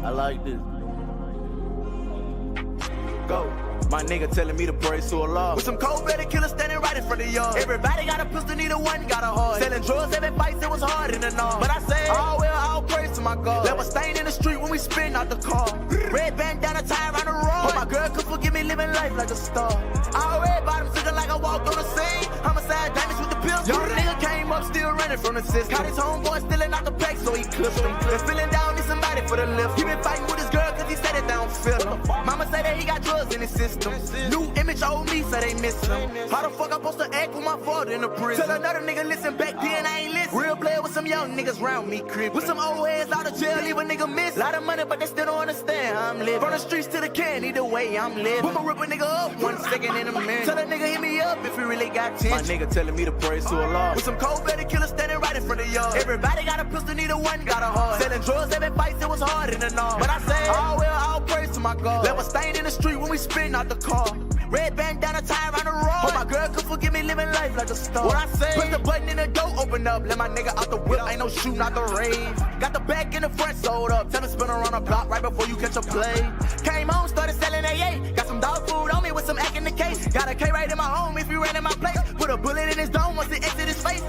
I like this. Go. My nigga telling me to praise to Allah. With some cold-blooded killers standing right in front of y'all. Everybody got a pistol, neither one got a heart. Selling drugs, having fights, it was hard in the north. But I say, all well, all praise to my God. Left a stain in the street when we spin out the car. Red bandana tie around the road. Hope my girl could forgive me living life like a star. All red bottoms looking like I walked on the scene. Homicide damage with the pills. Young nigga came up still running from the system. Caught his homeboy stealing out the pack, so he clipped him. Been feeling down, need somebody for the lift. He been fighting with his girl cause he said it down feel him. Mama say that he got drugs in his system. New image, old me, so they miss him. How the fuck I supposed to act with my father in the prison? Tell another nigga listen back then, I ain't listen. Real player with some young niggas round me, crib. With some old heads out of jail, leave a nigga miss. Lot of money, but they still don't understand how I'm living. From the streets to the can, either way I'm living. Put my rip a nigga up 1 second in a minute. Tell a nigga hit me up if he really got 10. My nigga telling me to praise to Allah. With some cold-blooded killers standing right in front of y'all. Everybody got a pistol, neither one got a heart. Selling drugs, having fights, it was hard in the north. But I say, all well, all praise to my God. Left a stain in the street when we spin out the car. Red bandana tie around the road. Hope my girl could forgive me living life like a star. What I say? Push the button in the door, open up. Let my nigga out the whip, ain't no shooting out the rave. Got the back and the front sold up. Tell him spin around the block right before you catch a play. Came home, started selling AA. Got some dog food on me with some act in the case. Got a K right in my home if you ran in my place. Put a bullet in his dome once it exit his face.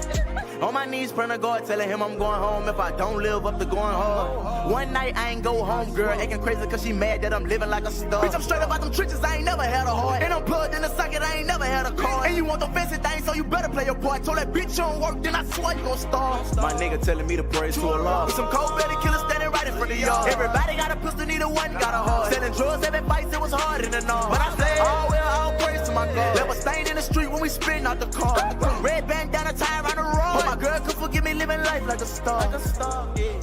On my knees, praying to God, telling him I'm going home if I don't live up to going hard. One night I ain't go home, girl, acting crazy cause she mad that I'm living like a star. Bitch, I'm straight up out them trenches, I ain't never had a heart. And I'm plugged in the socket, I ain't never had a car. And you want the fancy things, so you better play your part. Told that bitch you don't work, then I swear you gon' starve. My nigga telling me to praise to Allah. With some cold-blooded killers standing right in front of y'all. Everybody got a pistol, neither one got a heart. Selling drugs, having fights, it was hard in the north. But I say, all well, all praise to my God. Left a stain in the street when we spin out the car. Red bandana tie around the road. Hope my girl could forgive me living life like a star. Like a star, yeah.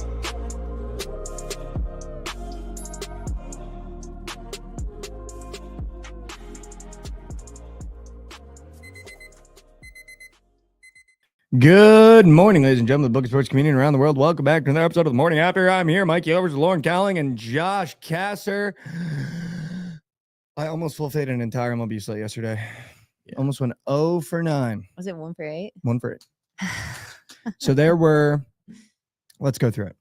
Good morning, ladies and gentlemen, the Bookit Sports community around the world. Welcome back to another episode of the Morning After. I'm here, Mikey Over, Lauren Cowling, and Josh Kasser. I almost full-faded an entire MLB slate yesterday. Yeah. Almost went 0 for 9. Was it 1 for 8? 1 for 8. So there were, let's go through it.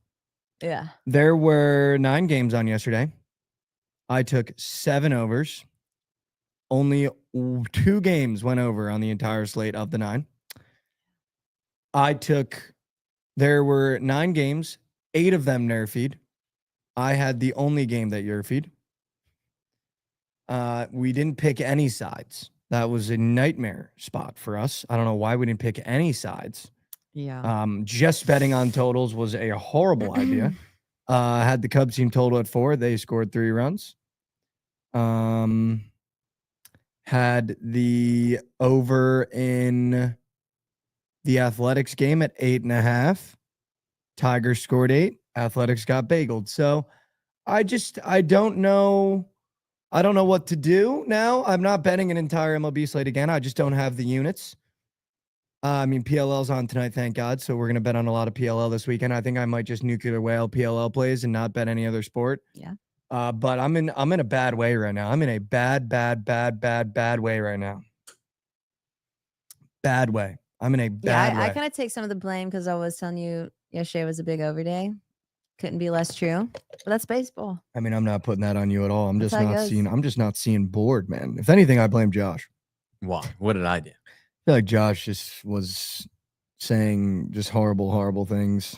Yeah. There were 9 games on yesterday. I took 7 overs. Only 2 games went over on the entire slate of the 9. There were 9 games, 8 of them nerfied. I had the only game that nerfied. We didn't pick any sides. That was a nightmare spot for us. I don't know why we didn't pick any sides. Yeah. Just betting on totals was a horrible idea. Had the Cubs team total at 4. They scored 3 runs. Had the over in the Athletics game at 8.5. Tigers scored 8. Athletics got bageled. So I don't know. I don't know what to do now. I'm not betting an entire MLB slate again. I just don't have the units. I mean, PLL's on tonight, thank God. So we're going to bet on a lot of PLL this weekend. I think I might just nuclear whale PLL plays and not bet any other sport. Yeah. But I'm in a bad way right now. I'm in a bad way right now. Bad way. I'm in a bad way. I kind of take some of the blame because I was telling you yesterday was a big over day. Couldn't be less true. But that's baseball. I mean, I'm not putting that on you at all. I'm just not seeing bored, man. If anything, I blame Josh. Why? What did I do? I feel like Josh just was saying just horrible things.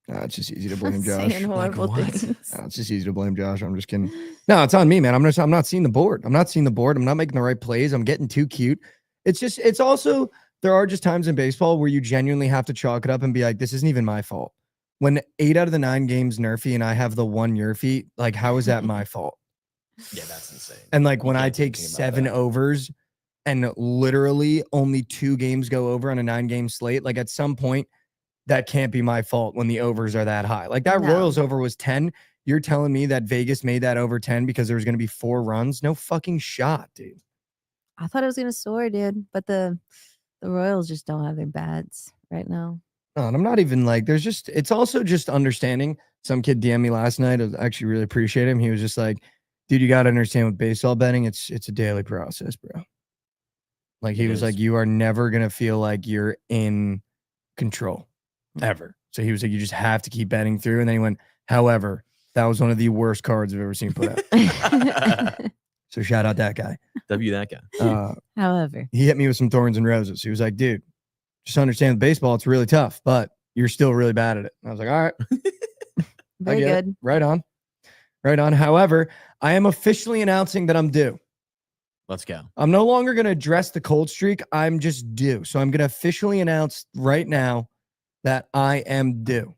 It's just easy to blame Josh. Saying horrible things. It's just easy to blame Josh. I'm just kidding. No, it's on me, man. I'm not seeing the board. I'm not seeing the board. I'm not making the right plays. I'm getting too cute. It's also, there are just times in baseball where you genuinely have to chalk it up and be like, this isn't even my fault. When 8 out of the 9 games nerfy and I have the 1 nerfy, like, how is that my fault? Yeah, that's insane. And like when I take 7 overs and literally only 2 games go over on a 9-game slate, like at some point that can't be my fault when the overs are that high. Like that Royals over was 10. You're telling me that Vegas made that over 10 because there was going to be 4 runs? No fucking shot, dude. I thought it was going to soar, dude. But the Royals just don't have their bats right now. No, and I'm not even like, it's also just understanding. Some kid DM'd me last night. I actually really appreciate him. He was just like, dude, you got to understand with baseball betting, it's a daily process, bro. Like he was like, you are never going to feel like you're in control ever. So he was like, you just have to keep betting through. And then he went, however, That was one of the worst cards I've ever seen put out. So shout out that guy. W that guy. However, He hit me with some thorns and roses. He was like, dude, just understand with baseball, it's really tough, but you're still really bad at it. And I was like, all right. very get it. good. Right on. Right on. However, I am officially announcing that I'm due. Let's go. I'm no longer going to address the cold streak. I'm just due. So I'm going to officially announce right now that I am due.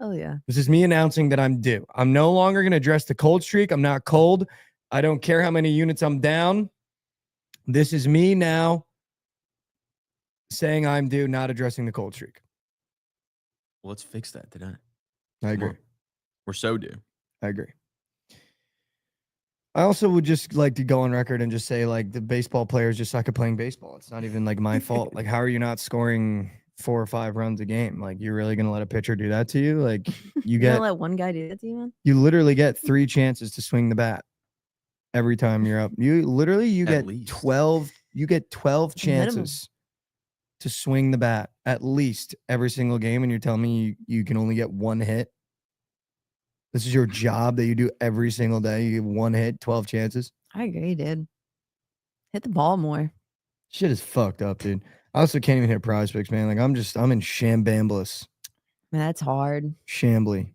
Oh yeah. This is me announcing that I'm due. I'm no longer going to address the cold streak. I'm not cold. I don't care how many units I'm down. This is me now saying I'm due, not addressing the cold streak. Well, let's fix that today. I agree. We're so due. I agree. I also would just like to go on record and just say, like, the baseball players just suck at playing baseball. It's not even like my fault. Like, how are you not scoring 4 or 5 runs a game? Like, you're really gonna let a pitcher do that to you? Like, you You're gonna get let one guy do that to you, man? you literally get 3 chances to swing the bat every time you're up. You At get least. 12. You get 12 Minimum. chances to swing the bat at least every single game, and you're telling me you can only get 1 hit. This is your job that you do every single day. You get 1 hit, 12 chances. I agree, dude. Hit the ball more. Shit is fucked up, dude. I also can't even hit prize picks, man. Like, I'm in shambambless. Man, that's hard. Shambly.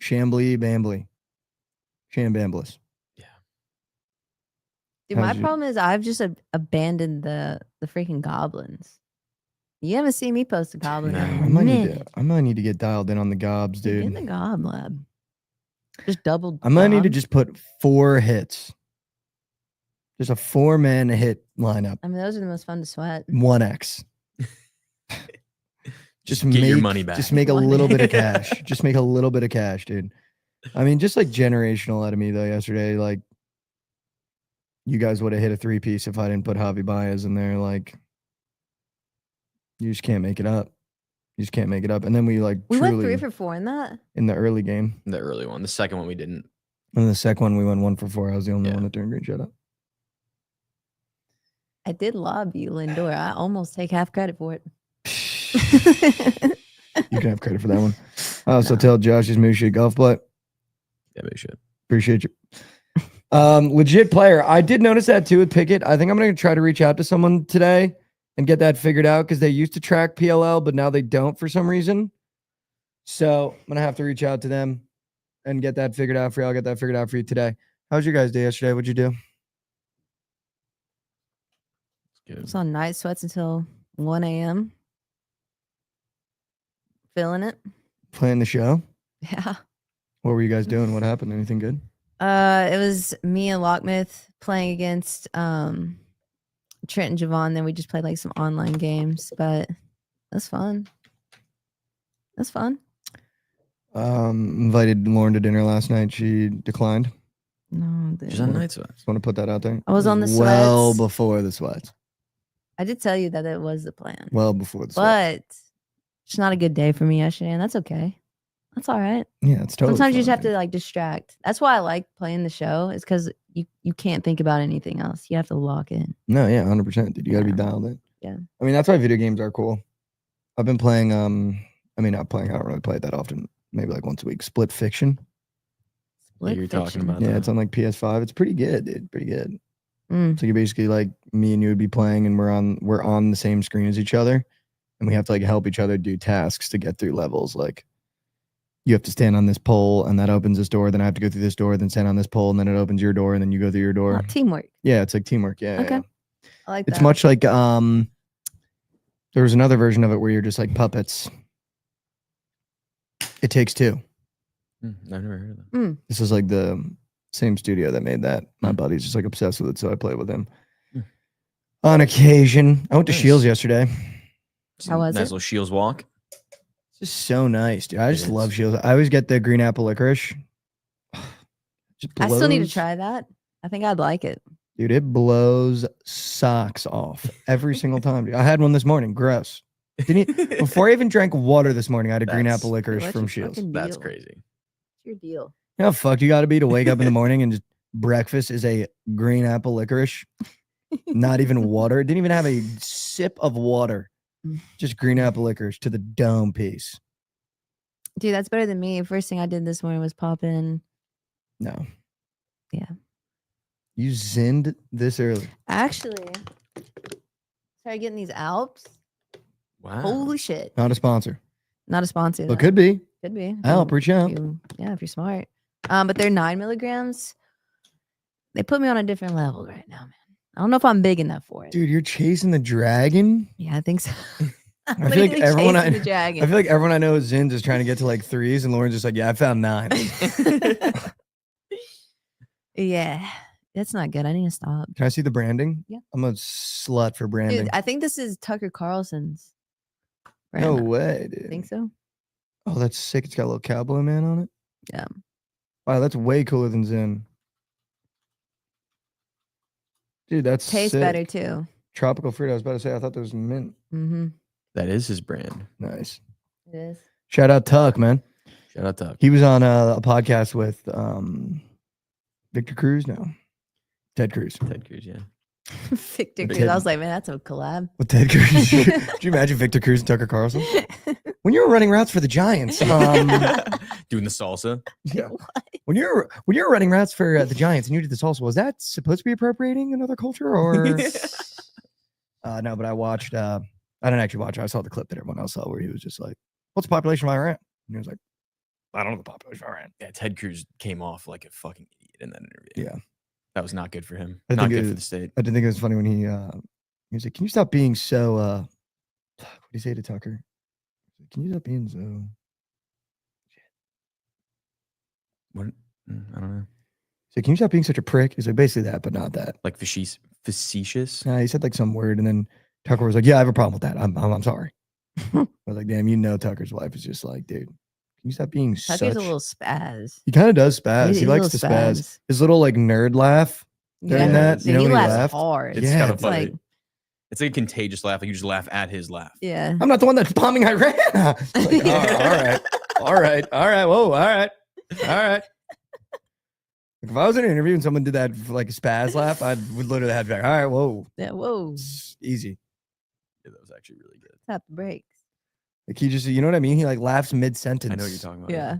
Shambly bambly. Shambambless. Dude, How's my your- problem is I've just abandoned the freaking goblins. You haven't seen me post a goblin No. in a I minute. might need to get dialed in on the gobs, Get in dude. the gob lab. Just double. I might need to gobs. just put 4 hits. Just a 4-man hit lineup. I mean, those are the most fun to sweat. 1x. Just get your money back. Just make a One little bit of X. cash. Just make a little bit of cash, dude. I mean, just like generational out of me though yesterday. Like, you guys would have hit a 3-piece if I didn't put Javi Baez in there. Like, you just can't make it up. You just can't make it up. And then we like We truly went 3 for 4 in that. in the early game. The early one. The second one we didn't. And the second one we went 1 for 4. I was the only Yeah. one that turned green. Shut up. I did lob you, Lindor. I almost take half credit for it. You can have credit for that one. I also No. tell Josh his moose shit golf, but Yeah, we should. appreciate you. Legit player. I did notice that too with Pickett. I think I'm going to try to reach out to someone today and get that figured out because they used to track PLL, but now they don't for some reason. So I'm going to have to reach out to them and get that figured out for you. I'll get that figured out for you today. How was your guys' day yesterday? What'd you do? I Good. was on night sweats until 1 a.m. Feeling it. Playing the show? Yeah. What were you guys doing? What happened? Anything good? It was me and Lockmouth playing against Trent and Jovan. Then we just played like some online games, but that's fun. That's fun. Invited Lauren to dinner last night. She declined. No, dude. Just on night sweats. Just want to put that out there. I was on the well sweats. before the sweats. I did tell you that it was the plan, Well before the sweats. but it's not a good day for me yesterday, and that's okay. That's all right. Yeah, it's totally. Sometimes you just fine, have to like distract. That's why I like playing the show. Is because you can't think about anything else. You have to lock in. No, yeah, 100%. Dude, you got to be Yeah. dialed in. Yeah. I mean, that's why video games are cool. I've been playing. I mean, not playing. I don't really play it that often. Maybe like once a week. Split Fiction. Split you're talking fiction. about Yeah, that. it's on like PS5. It's pretty good, dude. Pretty good. Mm. So you basically like me and you would be playing, and we're on the same screen as each other, and we have to like help each other do tasks to get through levels. Like, you have to stand on this pole, and that opens this door. Then I have to go through this door, then stand on this pole, and then it opens your door, and then you go through your door. Oh, teamwork. Yeah, it's like teamwork. Yeah. Okay. yeah. I like It's that. much like there was another version of it where you're just like puppets. It Takes Two. I've never heard of that. This is like the same studio that made that. My buddy's just like obsessed with it, so I play with him Hmm. on occasion. I went to Nice. Shields yesterday. How was nice it? little Shields walk. It's just so nice, dude. I It just is. love Shields. I always get the green apple licorice. Just I still need to blows- try that. I think I'd like it. Dude, it blows socks off every single time. Dude. I had one this morning. Gross. Before I even drank water this morning, I had a green That's- apple licorice What's from your Shields. fucking That's deal? crazy. What's your deal? You know how fucked you got to be to wake up in the morning and just breakfast is a green apple licorice? Not even water. It didn't even have a sip of water. Just green apple licorice to the dome piece. Dude, that's better than me. First thing I did this morning was pop in. No. Yeah. You zinned this early. Actually, started getting these Alps. Wow. Holy shit. Not a sponsor. Not a sponsor. But though. could be. Could be. Alp, reach out. Yeah, if you're smart. But they're 9 milligrams. They put me on a different level right now, man. I don't know if I'm big enough for it. Dude, you're chasing the dragon? Yeah, I think so. I feel like everyone I the dragon. I feel like everyone I know is Zin just trying to get to like 3s, and Lauren's just like, yeah, I found 9. Yeah, that's not good. I need to stop. Can I see the branding? Yeah. I'm a slut for branding. Dude, I think this is Tucker Carlson's. No brand. way, I dude. think so. Oh, that's sick. It's got a little cowboy man on it. Yeah. Wow, that's way cooler than Zin. Dude, that's Tastes sick. better too. Tropical fruit. I was about to say, I thought that was mint. Mm-hmm. That is his brand. Nice. It is. Shout out Tuck, man. Shout out to. He was on a podcast with Victor Cruz. No, Ted Cruz. Ted Cruz, yeah. Victor Ted- Cruz. I was like, man, that's a collab. With Ted Cruz. Could you imagine Victor Cruz and Tucker Carlson? When you were running routes for the Giants, Doing the salsa. yeah. When you're running routes for the Giants and you did this also, was that supposed to be appropriating another culture or? No, but I watched. I didn't actually watch it. I saw the clip that everyone else saw where he was just like, "What's the population of Iran?" And he was like, "I don't know the population of Iran." Yeah, Ted Cruz came off like a fucking idiot in that interview. Yeah, That was not good for him. I Not think good it- for the state. I did think it was funny when he was like, "Can you stop being so?" What did he say to Tucker? Can you stop being so? What? I don't know. So can you stop being such a prick? He's like, basically that, but not that. Like facetious. He said like some word, and then Tucker was like, "Yeah, I have a problem with that. I'm sorry." I was like, "Damn, you know, Tucker's wife is just like, dude, can you stop being Tucker's such?" a little spaz. He kind of does spaz. He's He a likes to little spaz. His little like nerd laugh during that. Dude, You know he when he laughs laughed? hard. It's Yeah, kind of it's funny. like, It's like a contagious laugh. Like you just laugh at his laugh. yeah. I'm not the one that's bombing Iran. It's like, all right. Whoa, all right. Like, if I was in an interview and someone did that for like a spaz laugh, I would literally have to be like, all right, whoa, Yeah, whoa. it's easy. Yeah, that was actually really good. Tap the brakes. Like he just, you know what I mean? He like laughs mid sentence. I know what you're talking about. Yeah.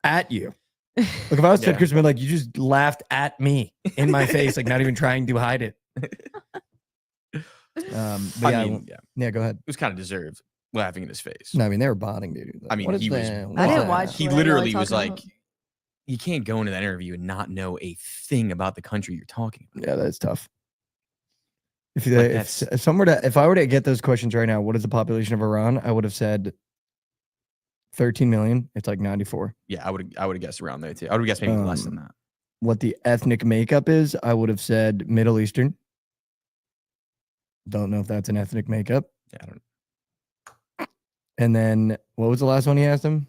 At you. Like if I was Ted Yeah. Cruz, I'd be like, you just laughed at me in my face, like not even trying to hide it. But I yeah, mean, yeah, it yeah, go ahead. was kind of deserved laughing in his face. No, I mean they were botting, dude. Like, I mean, what is he was that? What I is didn't that? watch He what y'all literally was talking like, about. you can't go into that interview and not know a thing about the country you're talking about. Yeah, that's tough. If Like, if I were to get those questions right now, what is the population of Iran? I would have said 13 million. It's like 94. Yeah, I would have guessed around there too. I would have guessed maybe less than that. What the ethnic makeup is, I would have said Middle Eastern. Don't know if that's an ethnic makeup. Yeah, I don't. And then what was the last one he asked him?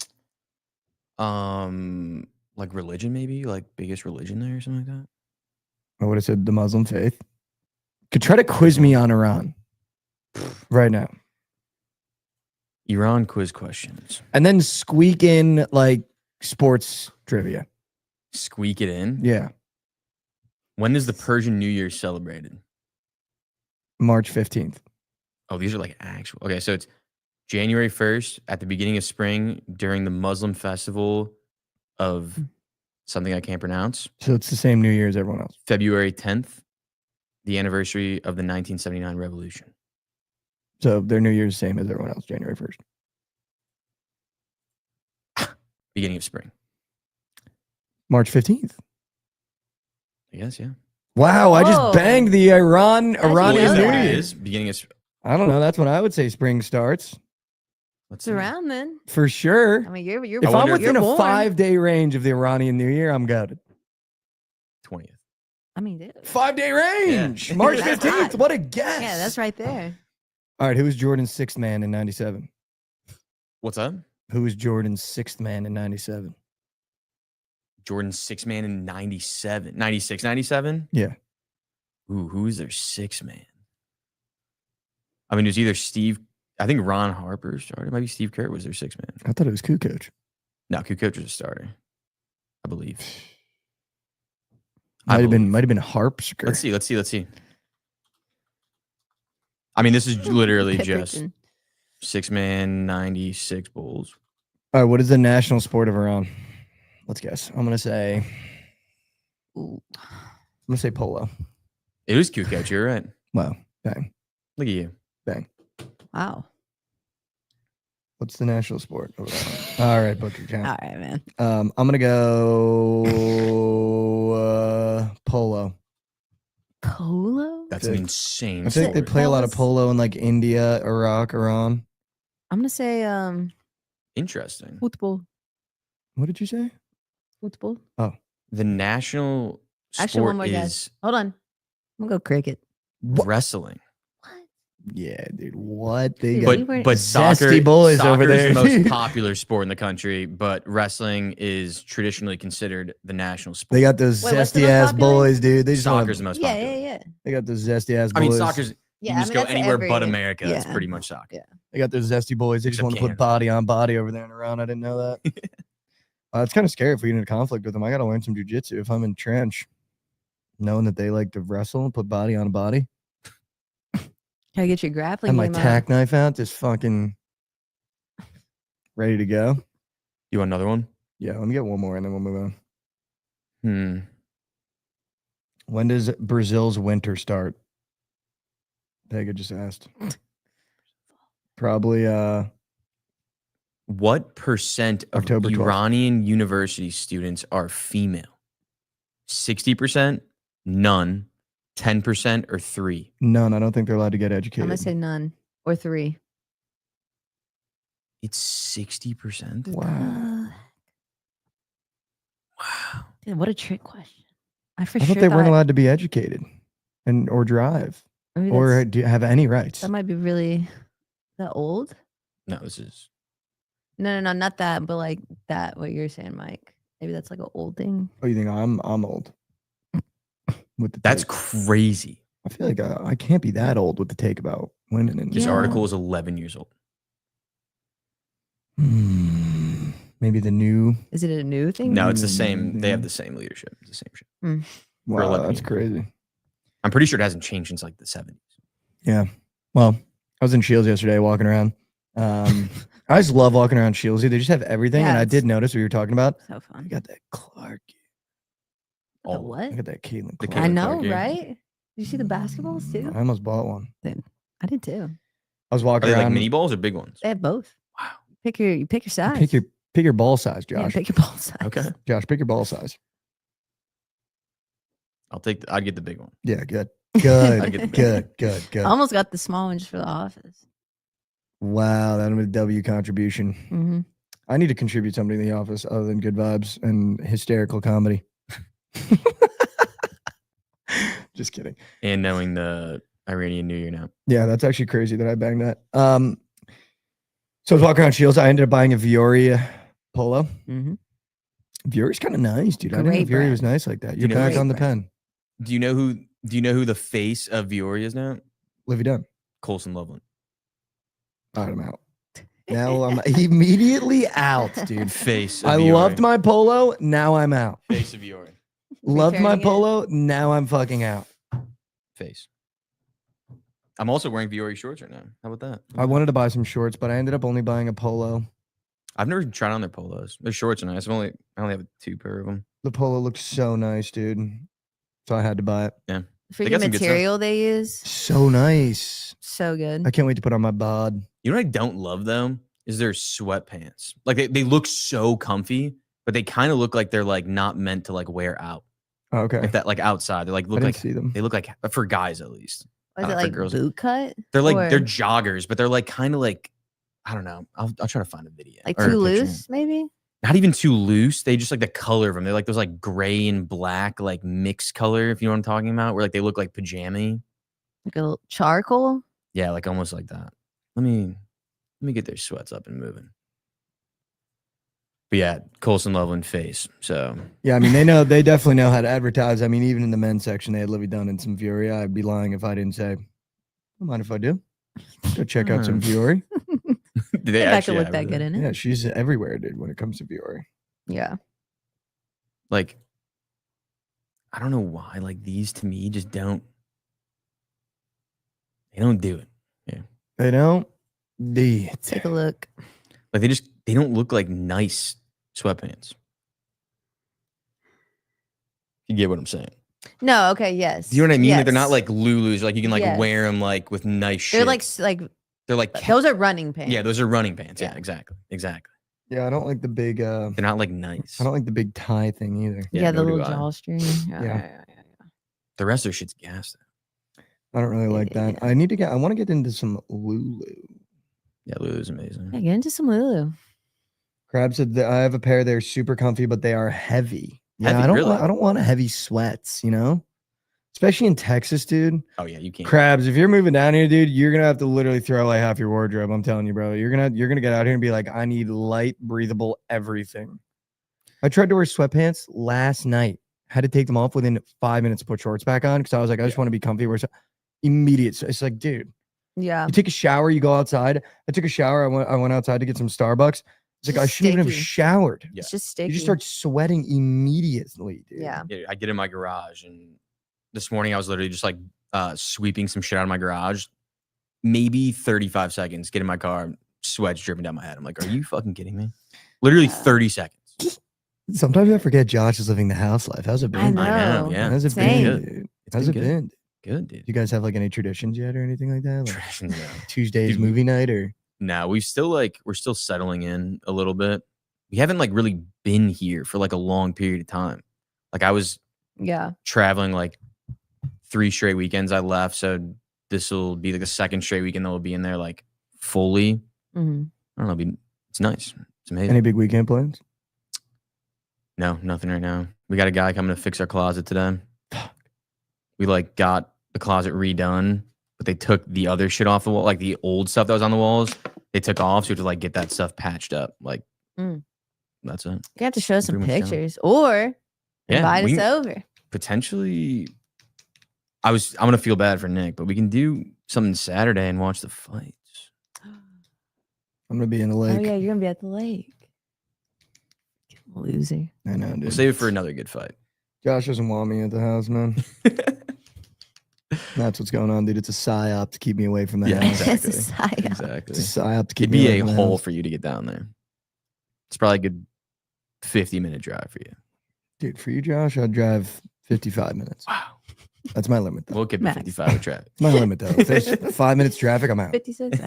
Like religion, maybe like biggest religion there or something like that. I would have said the Muslim faith. Could try to quiz me on Iran right now. Iran quiz questions. And then squeak in like sports trivia. Squeak it in. Yeah. When is the Persian New Year celebrated? March 15th. Oh, these are like actual. Okay, so it's January 1st at the beginning of spring during the Muslim festival of something I can't pronounce. So it's the same New Year as everyone else. February 10th, the anniversary of the 1979 revolution. So their New Year's same as everyone else, January 1st. Beginning of spring. March 15th. I guess, yeah. Wow, I Oh. just banged the Iranian know Well, New is that what that. it Year. is? Beginning of I don't know. That's when I would say spring starts let's It's see. around then. for sure. I mean, you're If I'm wonder if within you're a born. 5-day range of the Iranian New Year, I'm goaded. 20th. I mean, dude. 5-day range. March That's 15th. hot. What a guess. Yeah, that's right there. All right. Who was Jordan's sixth man in 97? What's up? Who was Jordan's sixth man in 97? Jordan's six man in 97. 96, 97? Yeah. Ooh, who is their six man? I mean, it was either Steve. I think Ron Harper started. Maybe Steve Kerr was their six man. I thought it was Kukoc. No, Kukoc was a starter, I believe. Might have been Harpsker. Let's see. I mean, this is literally just Pipperton. six man, 96 Bulls. All right, what is the national sport of Iran? Let's guess. I'm gonna say Ooh. polo. It was cute, coach. You're right. Wow, bang, Look at you. bang. Wow. What's the national sport of Iran? All right, Booker All count. right, man. I'm gonna go polo. Polo? That's Okay. an insane. I think they sport. play a That lot of was- polo in like India, Iraq, Iran. I'm gonna say Interesting. football. What did you say? Football. The national Actually, one sport more is guess. Hold on. I'm gonna go cricket. wrestling. What? Yeah, dude. What they Dude, got? we were- But soccer, Zesty boys over soccer is there. the most popular sport in the country, but wrestling is traditionally considered the national sport. They got those Wait, what's the zesty most ass popular? boys, dude. They just Soccer's want the most Yeah, popular. yeah. They got those zesty ass boys. I mean, soccer's Yeah, you can just go that's anywhere every- but America. That's yeah. pretty much soccer. Yeah. They got those zesty boys. They just Except want to put Canada. body on body over there and around. I didn't know that. It's kind of scary if we get into conflict with them. I got to learn some jujitsu if I'm in trench, knowing that they like to wrestle and put body on body. Can I get your grappling And my game out? tack knife out, just fucking ready to go. You want another one? Yeah, let me get one more and then we'll move on. Hmm. When does Brazil's winter start? Pega just asked. Probably What percent of October 12th. Iranian university students are female? 60%, none, 10%, or 3? none. I don't think they're allowed to get I'm educated. gonna say none or 3. It's 60%. Wow. Wow. Dude, what a trick question. I for I sure thought they weren't thought allowed to be educated and or drive maybe or that's- have any rights. that might be really that old. No, this is No, not that, but like that. What you're saying, Mike? Maybe that's like an old thing. Oh, you think I'm old? With the that's take. crazy. I feel like I can't be that old with the take about women. And This Yeah. article is 11 years old. Maybe the new. Is it a new thing? No, it's the same. They have the same leadership. It's the same shit. Wow, 11 that's years. crazy. I'm pretty sure it hasn't changed since like the 70s. Yeah. Well, I was in Shields yesterday walking around. I just love walking around Shields. They just have everything. Yeah, And I it's- did notice what you were talking about. So I fun. got that Clark. The Oh, what? I got that Caitlin The Clark. I Caitlin know, Clark, yeah. right? Did you see the basketballs too? I almost bought one. I did too. I was Are walking they like around. mini balls or big ones? They have both. Wow. You pick your size. Pick your ball size, Yeah, Josh. pick your ball size. Okay. Josh, pick your ball size. I'd get the big one. Yeah, good. I Good. get the good. I almost got the small one just for the office. Wow, that was a W contribution. Mm-hmm. I need to contribute something to the office other than good vibes and hysterical comedy. Just kidding. And knowing the Iranian New Year now. Yeah, that's actually crazy that I banged that. So I was walking around Shields. I ended up buying a Viore polo. Mm-hmm. Viore's kind of nice, dude. I didn't Great know Viore was brand. nice like that. You You're know back Great on the brand. pen. Do you know who the face of Viore is now? Livy Dunn. Colson Loveland. All right, I'm out. Now I'm immediately out, dude. Face of I Viore. loved my polo. Now I'm out. face of Viore. Loved my Repairing it. polo. Now I'm fucking out. Face. I'm also wearing Viore shorts right now. How about that? I wanted to buy some shorts, but I ended up only buying a polo. I've never tried on their polos. Their shorts are nice. I only have 2 pair of them. The polo looked so nice, dude. So I had to buy it. Yeah. The got freaking some good stuff. material they use, So nice. so good. I can't wait to put on my bod. You know what I don't love though? Is their sweatpants. Like they look so comfy, but they kind of look like they're like not meant to like wear out. Oh, okay. Like that, like outside. They like I look didn't like see them. they look like for guys at least. Was for it like girls. boot cut? They're like they're Or- joggers, but they're like kind of like I don't know. I'll try to find a video. Like or a too picture. loose, maybe? Not even too loose. They just like the color of them. They're like those like gray and black like mixed color. If you know what I'm talking about, where like they look like pajama. Like a little charcoal? Yeah, like almost like that. Let me get their sweats up and moving. But yeah, Colson Loveland face. So Yeah, I mean, they definitely know how to advertise. I mean, even in the men's section, they had Livy Dunn and some Viore. I'd be lying if I didn't say, don't mind if I do. Go check out some Viore. did they Maybe I could actually look have that it? good in it. Yeah, she's everywhere, dude, when it comes to Viore. Yeah. Like, I don't know why. Like these to me just don't. They don't do it. They don't. Take a look. Like they they don't look like nice sweatpants. You get what I'm saying? No, okay, yes. Do you know what I mean? Like, they're not Yes. like Lulus. Like you can like Yes. wear them like with nice shit. They're like they're like those are running pants. yeah, those are running pants. Yeah, Yeah. exactly. Yeah, I don't like the big. They're not like nice. I don't like the big tie thing either. Yeah, the nor do little I. drawstring. Yeah. The rest of their shit's gas. I don't really like that. Yeah. I want to get into some Lulu. Yeah, Lulu's amazing. Yeah, get into some Lulu. Krabs said that I have a pair. They're super comfy, but they are heavy. Yeah, Heavy, I don't. really? I don't want heavy sweats. You know, especially in Texas, dude. Oh yeah, you can't. Krabs, if you're moving down here, dude, you're gonna have to literally throw like half your wardrobe. I'm telling you, bro. You're gonna get out here and be like, I need light, breathable everything. I tried to wear sweatpants last night. Had to take them off within 5 minutes to put shorts back on because I was like, I just want to be comfy. Immediate. So it's like, dude, Yeah. you take a shower, you go outside. I took a shower. I went outside to get some Starbucks. It's like I Just shouldn't even have sticky. showered. Yeah. It's just sticky. You just start sweating immediately, dude. Yeah. Yeah, I get in my garage, and this morning I was literally just like sweeping some shit out of my garage. Maybe 35 seconds. Get in my car, sweat's dripping down my head. I'm like, are you fucking kidding me? Literally Yeah. 30 seconds. Sometimes I forget Josh is living the house life. How's it been? I know. Yeah. How's it Same. been, dude? It's How's been it good. been? Good, Do dude. you guys have like any traditions yet or anything like that? Like Traditions, no. Tuesdays Dude, movie night or No, we're still settling in a little bit. We haven't like really been here for like a long period of time. Like I was Yeah. traveling like 3 straight weekends. I left, so this will be like the second straight weekend that we'll be in there like fully. hmm I don't know. It's nice. It's amazing. any big weekend plans? No, nothing right now. We got a guy coming to fix our closet today. We like got the closet redone, but they took the other shit off the wall, like the old stuff that was on the walls. They took off, so we have to like get that stuff patched up. Like that's it. You have to show some Pretty much done. pictures or invite we us can- over. Potentially. I'm gonna feel bad for Nick, but we can do something Saturday and watch the fights. I'm gonna be in the Oh lake. yeah, you're gonna be at the lake. Loser. I know, dude. We'll save it for another good fight. Josh doesn't want me at the house, man. That's what's going on, dude. It's a psyop to keep me away from the Yeah, house. It's a exactly. psyop. Exactly. It's a psyop to keep It'd me be away a from the hole house. for you to get down there. It's probably a good 50-minute drive for you. Dude, for you, Josh, I'd drive 55 minutes. Wow. That's my limit, though. We'll keep it Max. 55 with traffic. It's my limit, though. If there's 5 minutes traffic, I'm out. 56.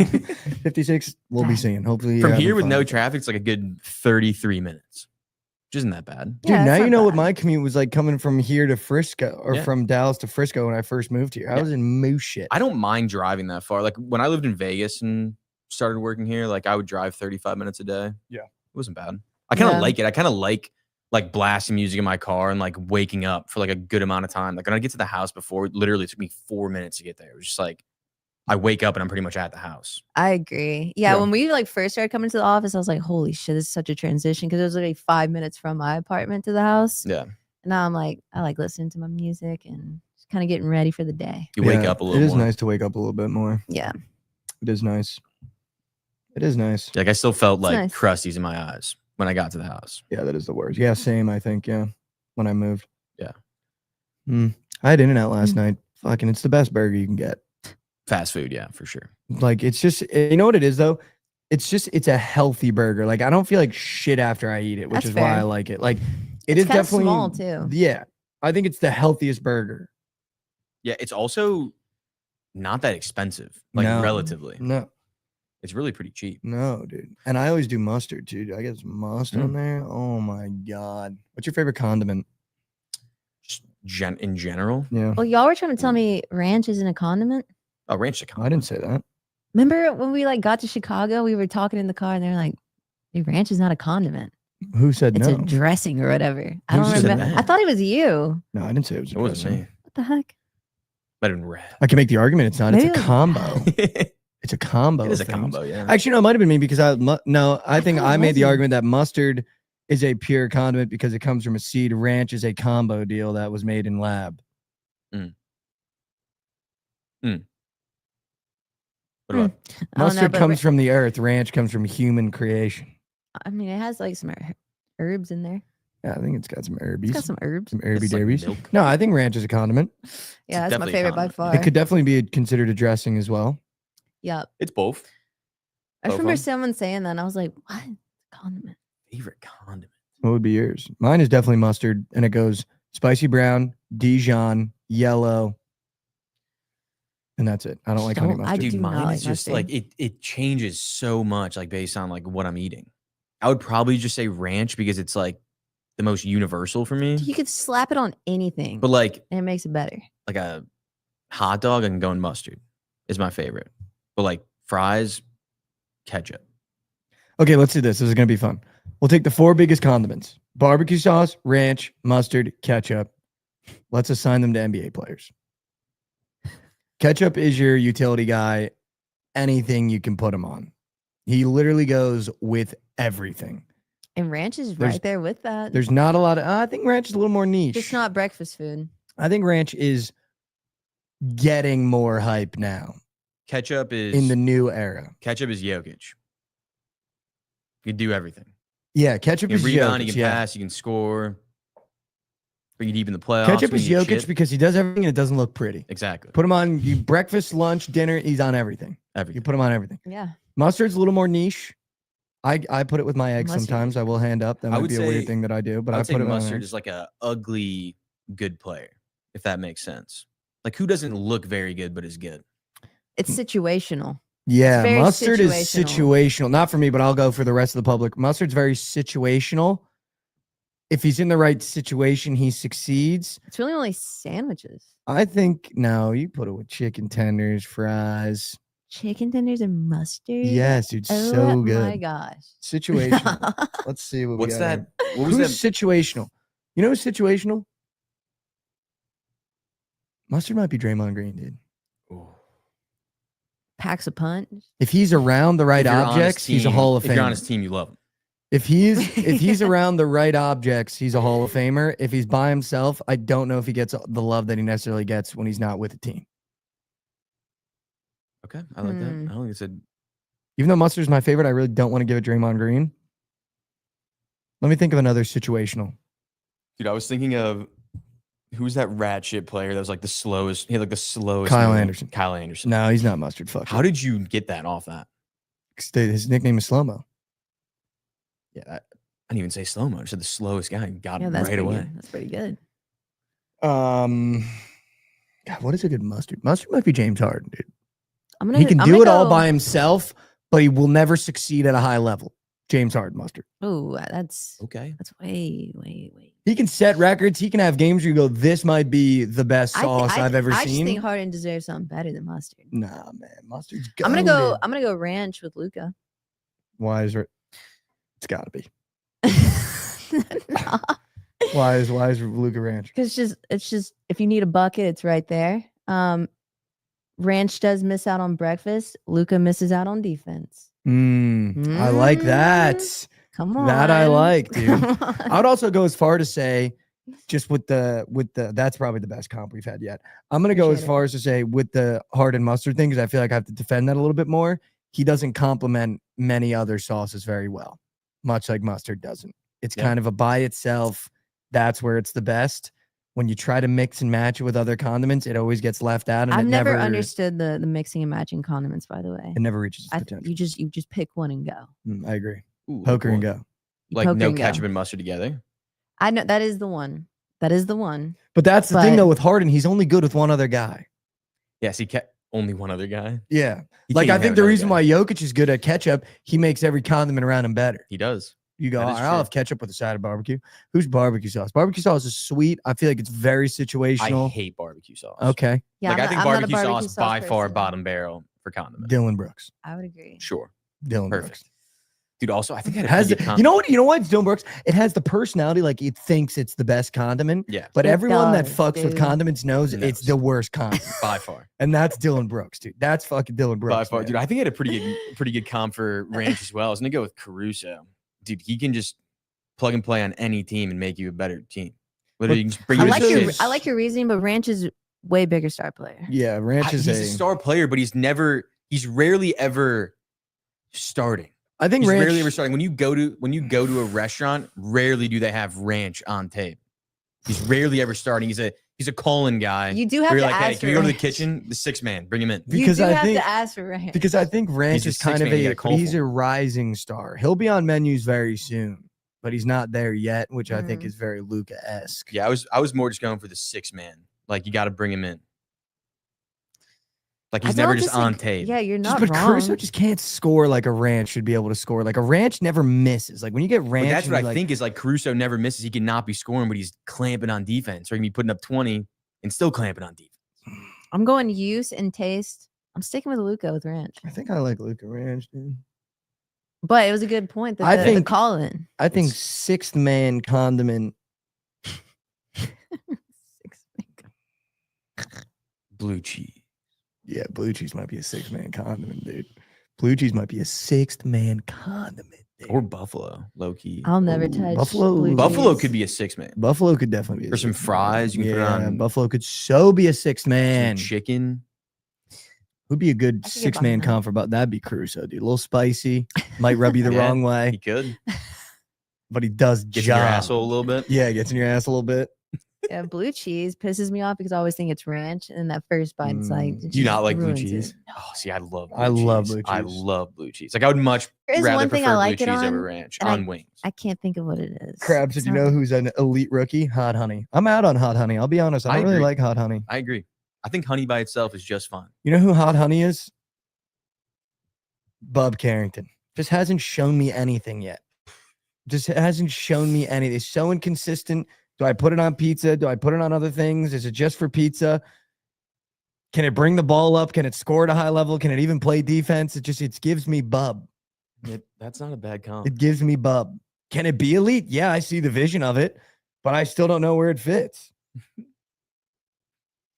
56, we'll be Dang. seeing. Hopefully, From you're here having with no fun. traffic, it's like a good 33 minutes, which isn't that bad. Dude, Yeah, now it's you not know what bad. my commute was like coming from here to Frisco or Yeah. from Dallas to Frisco when I first moved here. I Yeah. was in moose shit. I don't mind driving that far. Like when I lived in Vegas and started working here, like I would drive 35 minutes a day. Yeah. It wasn't bad. I kind of Yeah. like it. I kind of like blasting music in my car and like waking up for like a good amount of time. Like when I get to the house before, it literally took me 4 minutes to get there. It was just like I wake up and I'm pretty much at the house. I agree. Yeah, Yeah. when we like first started coming to the office, I was like, "Holy shit, this is such a transition." Because it was literally 5 minutes from my apartment to the house. Yeah. And now I'm like, I like listening to my music and just kind of getting ready for the day. You wake Yeah, up a little It is more. nice to wake up a little bit more. Yeah. It is nice. It is nice. Like I still felt It's like nice. crusties in my eyes when I got to the house. Yeah, that is the worst. Yeah, same, I think. Yeah. When I moved. Yeah. I had In-N-Out last night. Fucking, it's the best burger you can get. Fast food, yeah, for sure. Like, it's just, you know what it is, though? It's a healthy burger. Like, I don't feel like shit after I eat it, which That's is why I fair. like it. Like, it It's is kinda definitely small, too. Yeah. I think it's the healthiest burger. Yeah, it's also not that expensive, like No. relatively. No, It's really pretty cheap. no, dude. And I always do mustard, too. I get some mustard on there. Oh, my God. What's your favorite condiment? Just in general. Yeah. Well, y'all were trying to tell me ranch isn't a condiment. Oh, ranch chicken. I didn't say that. Remember when we like got to Chicago, we were talking in the car and they're like, "Hey, ranch is not a condiment. Who said It's no? a dressing or whatever." I Who don't said remember. that? I thought it was you. No, I didn't say it was a It wasn't dressing. me. What the heck? Might have been red. I can make the argument it's not. Maybe It's it a was combo. It It's a combo. is a of things. combo, yeah. Actually, no, it might have been me because I think thought I it made was the you. argument that mustard is a pure condiment because it comes from a seed. Ranch is a combo deal that was made in lab. What about I don't know, Mustard but comes from the earth. Ranch comes from human creation. I mean, it has like some herbs in there. Yeah, I think it's got some It's herbies. got some herbs. Some herby It's like derbies. milk? No, I think ranch is a condiment. Yeah, that's my definitely a favorite by condiment. far. It could definitely be considered a dressing as well. Yep. It's both. I just Both remember of 'em? someone saying that, and I was like, "What? Condiment. Favorite condiment. What would be yours? Mine is definitely mustard, and it goes spicy brown, Dijon, yellow, and that's it. I don't like honey Don't- I mustard. do Dude, not mine like is just mustard. like it changes so much, like based on like what I'm eating. I would probably just say ranch because it's like the most universal for me. You could slap it on anything, But like and it makes it better. a hot dog, I can go in mustard is my favorite. But like fries, ketchup. Okay, let's do this. This is going to be fun. We'll take the 4 biggest condiments: barbecue sauce, ranch, mustard, ketchup. Let's assign them to NBA players. Ketchup is your utility guy. Anything you can put him on. He literally goes with everything. And ranch is There's- right there with that. There's not a lot of, I think ranch is a little more niche. Just not breakfast food. I think ranch is getting more hype now Ketchup is in the new era. ketchup is Jokic. You can do everything. Yeah, ketchup You is can rebound, Jokic. you can Yeah. pass, you can score. Bring you deep in the playoffs. Ketchup win is you Jokic shit. because he does everything and it doesn't look pretty. Exactly. Put him on you breakfast, lunch, dinner. He's on everything. You Everything. put him on everything. Yeah. Mustard's a little more niche. I put it with my eggs Mustard sometimes. is I will hand up. That I might would be a say- weird thing that I do, but I I would say put it with my mustard eggs. is like a ugly good player, if that makes sense. Like who doesn't look very good but is good? It's situational. Yeah, very mustard is situational. situational. Not for me, but I'll go for the rest of the public. Mustard's very situational. If he's in the right situation, he succeeds. It's really only sandwiches. I think no, you put it with chicken tenders, fries. Chicken tenders and mustard. Yes, dude, Oh so good. my gosh. Situational. Let's see what What's we got that? here. What was Who's that? situational? You know who's situational? Mustard might be Draymond Green, dude. Ooh. Packs a punch. If he's around the right If you're on his objects, he's a team- Hall of If you're on Famer. his team, you love him. If he's around the right objects, he's a Hall of Famer. If he's by himself, I don't know if he gets the love that he necessarily gets when he's not with a team. Okay, I like that. Hmm. I don't think it's a Even though Mustard's my favorite, I really don't want to give it Draymond Green. Let me think of another situational. dude. I was thinking of who's that rat shit player that was like the slowest. He had like the slowest. Kyle movement? Anderson. Kyle Anderson. No, he's not Mustard. Fuck. How did you get that off that? His nickname is Slow Mo. Yeah, I didn't even say slow mo. I said the slowest guy and got Yeah, him that's right pretty away. good. That's pretty good. God, what is a good mustard? Mustard might be James Harden, dude. I'm gonna. He can I'm do gonna it all go- by himself, but he will never succeed at a high level. James Harden mustard. Oh, that's Okay. way. He can set records. He can have games where you go, this might be the best sauce I've ever I just seen. think Harden deserves something better than mustard. Nah, man. Mustard's I'm gonna go. goated. I'm gonna go ranch with Luca. Why is it? It's got to be. Why is Luca Ranch? Because it's just if you need a bucket, it's right there. Ranch does miss out on breakfast. Luca misses out on defense. I like that. Come on, That I like, dude. Come on. I would also go as far to say, just with the that's probably the best comp we've had yet. I'm gonna go as Appreciate it. far as to say with the Harden mustard thing, because I feel like I have to defend that a little bit more. He doesn't complement many other sauces very well, much like mustard doesn't. It's Yeah. kind of a by itself. That's where it's the best. When you try to mix and match it with other condiments, it always gets left out, and I've it never understood the mixing and matching condiments. By the way, It never reaches its I, potential. you just pick one and go. I agree. Ooh, like Poker and what? go. You Like poker no and go. ketchup and mustard together. I know that is the one. That is the one. But that's the thing But- though with Harden, he's only good with one other guy. Yes, he kept only one other guy. Yeah. He Like can't I even think have the another reason guy. why Jokic is good at ketchup, he makes every condiment around him better. He does. You go, That "All is right, I'll true. have ketchup with a side of barbecue. Who's barbecue sauce? Barbecue sauce is sweet. I feel like it's very I situational. hate barbecue sauce. Okay. Yeah, like I'm I think not a barbecue sauce by far person. bottom barrel for condiment. Dylan Brooks. I would agree. Sure. Dylan Perfect. Brooks. Dude, also I think I had a Has pretty the, good you know what? You know what? It's Dylan Brooks. It has the personality like it thinks it's the best condiment, Yeah, but It everyone that does, fucks with dude. condiments knows it's Knows. the worst condiment. by far. And that's Dylan Brooks, dude. That's fucking Dylan Brooks. By far. man. Dude, I think I had a pretty good comp for ranch as well. I was gonna go with Caruso. Dude, he can just plug and play on any team and make you a better team. Literally, you can just bring I you like his your shit. I like your reasoning, but Ranch is way bigger star player. Yeah, Ranch is He's a star player, but he's rarely ever starting. I think He's Ranch. rarely ever starting. When you go to a restaurant, rarely do they have ranch on tape. He's rarely ever starting. He's a call-in guy. You do have Where to you're like, hey, ask can for we go to the ranch. kitchen? The 6th man, bring him in. Because you do I have think- to ask for ranch. Because I think Ranch He's a is kind six of man, you a gotta call he's for a rising star. He'll be on menus very soon, but he's not there yet, which I think Mm. is very Luca-esque. Yeah, I was more just going for the 6th man. Like, you got to bring him in. Like, I he's never don't just on disagree. tape. Yeah, you're Just, not but wrong. Caruso just can't score like a Ranch should be able to score. Like a Ranch never misses. Like when you get But Ranch, that's and what I you're like, think is like Caruso never misses. He cannot be scoring, but he's clamping on defense. Or he can be putting up 20 and still clamping on defense. I'm going use and taste. I'm sticking with Luca with ranch. I think I like Luca Ranch, dude. But it was a good point that I the think- call in. I think It's- 6th man Condiment. Blue cheese. Yeah, blue cheese might be a 6th man condiment, dude. Blue cheese might be a 6th man condiment. Dude. Or Buffalo, low key. I'll never Ooh, touch Buffalo- blue Buffalo cheese. could be a 6th man. Buffalo could definitely be Or some 6th man. fries, you can put it on Buffalo could so be a 6th man. Some chicken. Who'd be a good I could get 6 man behind that. comfort, but that'd be Caruso, dude. A little spicy, might rub you the Yeah, wrong He way, could. but he does Get in your job. asshole a little bit. Yeah, gets in your ass a little bit. Yeah, blue cheese pisses me off because I always think it's ranch, and then that first bite, it's like, Mm. it Do you just not like blue ruins it. cheese? Oh, see, I love blue I cheese. love blue I cheese. love blue cheese. Like, I would much There is rather one thing I prefer like blue it cheese on, over ranch and on wings. I can't think of what it is. Krabs, It's did you not know like- who's an elite rookie? Hot honey. I'm out on hot honey. I'll be honest. I I don't really agree. like hot honey. I agree. I think honey by itself is just fine. You know who hot honey is? Bub Carrington. Just hasn't shown me anything yet. Just hasn't shown me anything. It's so inconsistent. Do I put it on pizza? Do I put it on other things? Is it just for pizza? Can it bring the ball up? Can it score at a high level? Can it even play defense? It gives me bub. That's not a bad comp. It gives me bub. Can it be elite? Yeah, I see the vision of it, but I still don't know where it fits.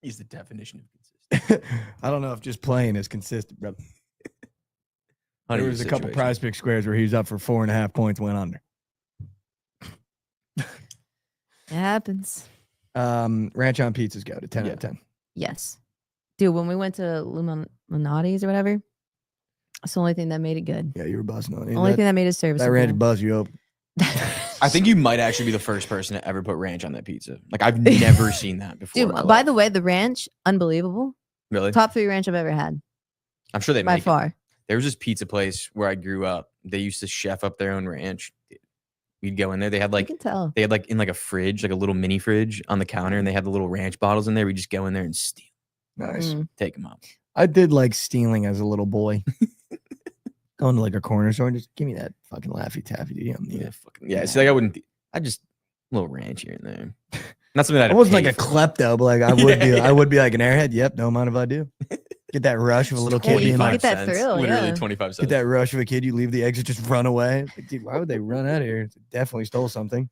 He's the definition of consistent. I don't know if just playing is consistent, bro. Honey There is was a couple situation. prize pick squares where he was up for 4.5 points, went under. It happens. Ranch on pizzas go to 10 out of 10. Yes. Dude, when we went to Illuminati's or whatever, that's the only thing that made it good. Yeah, you were buzzing on it. Only That, thing that made it that serviceable. ranch buzz you up. I think you might actually be the first person to ever put ranch on that pizza. Like, I've never seen that before. Dude, in my by life. the way, the ranch, unbelievable. Really? Top 3 ranch I've ever had I'm sure they by make it. far. There was this pizza place where I grew up. They used to chef up their own ranch. We'd go in there. They had You like can tell. in like a fridge, like a little mini fridge on the counter, and they had the little ranch bottles in there. We just go in there and steal, Nice. Mm. take them up. I did like stealing as a little boy. Going to like a corner store and just give me that fucking Laffy Taffy, dude. You don't need Yeah, it. fucking yeah. See, like I just a little ranch here and there. Not something I I'd wasn't like pay a for. klepto, but like I would be. Yeah. I would be like an airhead. Yep, don't mind if I do. Get that rush of a little kid Well, you being can like, get that thrill, Literally yeah. 25 get cents. that rush of a kid. You leave the exit, just run away. Like, dude, why would they run out of here? Definitely stole something.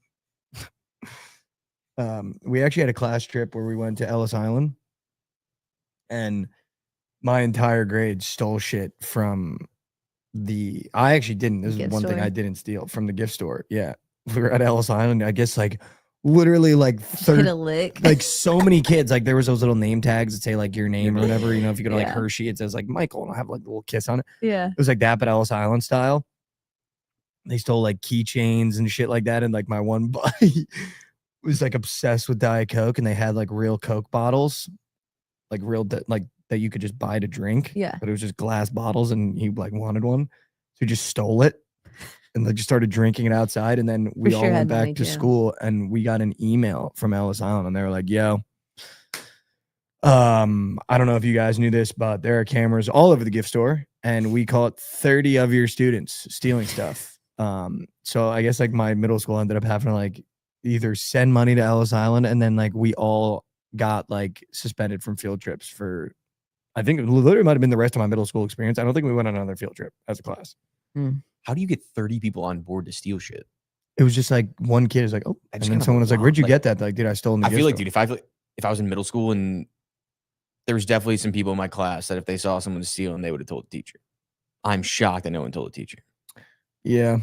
We actually had a class trip where we went to Ellis Island, and my entire grade stole shit from the. I actually didn't. This is Gift one thing store? I didn't steal from the gift store. Yeah, we were at Ellis Island. I guess like literally like Hit a lick. like so many kids, like there was those little name tags that say like your name or whatever. You know, if you go to like Yeah. Hershey, it says like Michael, and I have like a little kiss on it. Yeah. It was like that, but Ellis Island style. They stole like keychains and shit like that. And like my one buddy was like obsessed with Diet Coke, and they had like real Coke bottles, like real like that you could just buy to drink. Yeah. But it was just glass bottles, and he like wanted one, so he just stole it and like just started drinking it outside. And then we For all sure went had back money, to too. school, and we got an email from Ellis Island, and they were like, "Yo, I don't know if you guys knew this, but there are cameras all over the gift store, and we caught 30 of your students stealing stuff." So I guess like my middle school ended up having to like either send money to Ellis Island, and then like we all got like suspended from field trips for, I think it literally might have been the rest of my middle school experience. I don't think we went on another field trip as a class. How do you get 30 people on board to steal shit? It was just like one kid is like, "Oh," I and just then kinda someone was like, "Where'd you like- get that?" Like, dude, I stole in the I gift feel like, store. dude, if I was in middle school and there was definitely some people in my class that if they saw someone stealing, they would have told the teacher. I'm shocked that no one told the teacher. Yeah,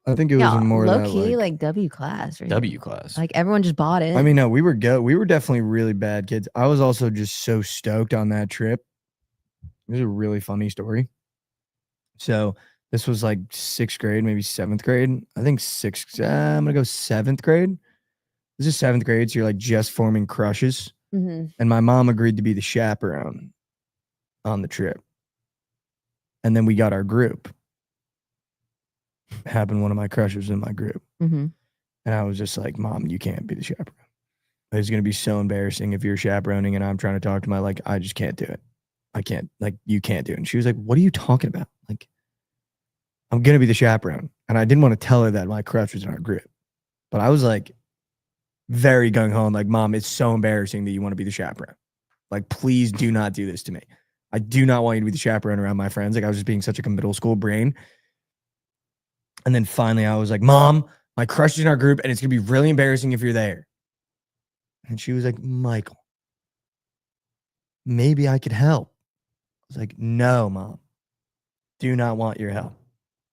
I think it was Yeah, more low that, key, like W class. Right? W class. Like everyone just bought it. I mean, no, we were definitely really bad kids. I was also just so stoked on that trip. It was a really funny story. So this was like 6th grade, maybe 7th grade. I think 6th. I'm gonna go 7th grade. This this is 7th grade, so you're like just forming crushes. Mm-hmm. And my mom agreed to be the chaperone on the trip. And then we got our group. Happened one of my crushes in my group. Mm-hmm. And I was just like, Mom, you can't be the chaperone. It's going to be so embarrassing if you're chaperoning and I'm trying to talk to my, like, I just can't do it. I can't, like, you can't do it. And she was like, what are you talking about? Like, I'm going to be the chaperone. And I didn't want to tell her that my crush was in our group. But I was like, very gung-ho, like, Mom, it's so embarrassing that you want to be the chaperone. Like, please do not do this to me. I do not want you to be the chaperone around my friends. Like, I was just being such a middle school brain. And then finally I was like, Mom, my crush is in our group and it's going to be really embarrassing if you're there. And she was like, Michael, maybe I could help. I was like, no, Mom, do not want your help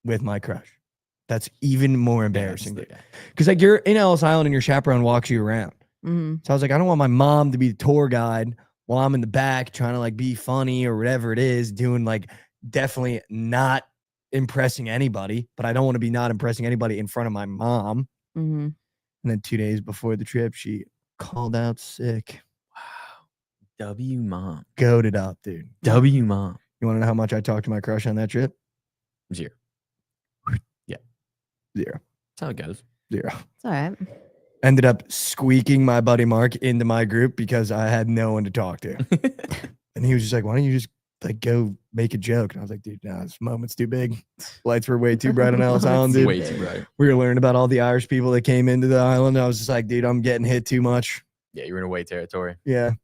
with my crush. That's even more embarrassing. Because like you're in Ellis Island and your chaperone walks you around. Mm-hmm. So I was like, I don't want my mom to be the tour guide while I'm in the back trying to like be funny or whatever it is, doing like definitely not impressing anybody, but I don't want to be not impressing anybody in front of my mom. Mm-hmm. And then 2 days before the trip, she called out sick. Wow. W mom. Goated up, dude. W mom. You want to know how much I talked to my crush on that trip? 0. 0. That's how it goes. 0. It's all right. Ended up squeaking my buddy Mark into my group because I had no one to talk to. And he was just like, why don't you just like go make a joke? And I was like, dude, no, this moment's too big. Lights were way too bright on Ellis Island, dude. Way too bright. We were learning about all the Irish people that came into the island. I was just like, dude, I'm getting hit too much. Yeah, you were in away territory. Yeah. It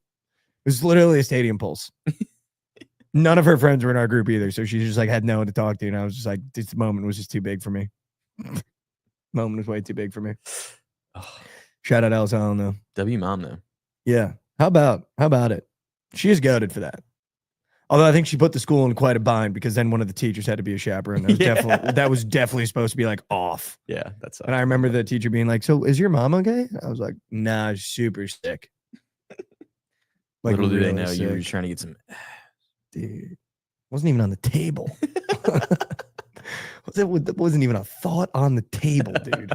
was literally a stadium pulse. None of her friends were in our group either. So she just like had no one to talk to. And I was just like, this moment was just too big for me. Moment was way too big for me. Oh, Shout out Ellis Island though. W mom though. Yeah. How about it? She is goated for that. Although I think she put the school in quite a bind because then one of the teachers had to be a chaperone. That was definitely supposed to be like off. Yeah, that's. And I remember the teacher being like, "So is your mom okay?" I was like, "Nah, she's super sick." Like, little do they really know you were sick. trying to get some. Dude, wasn't even on the table. That wasn't even a thought on the table, dude.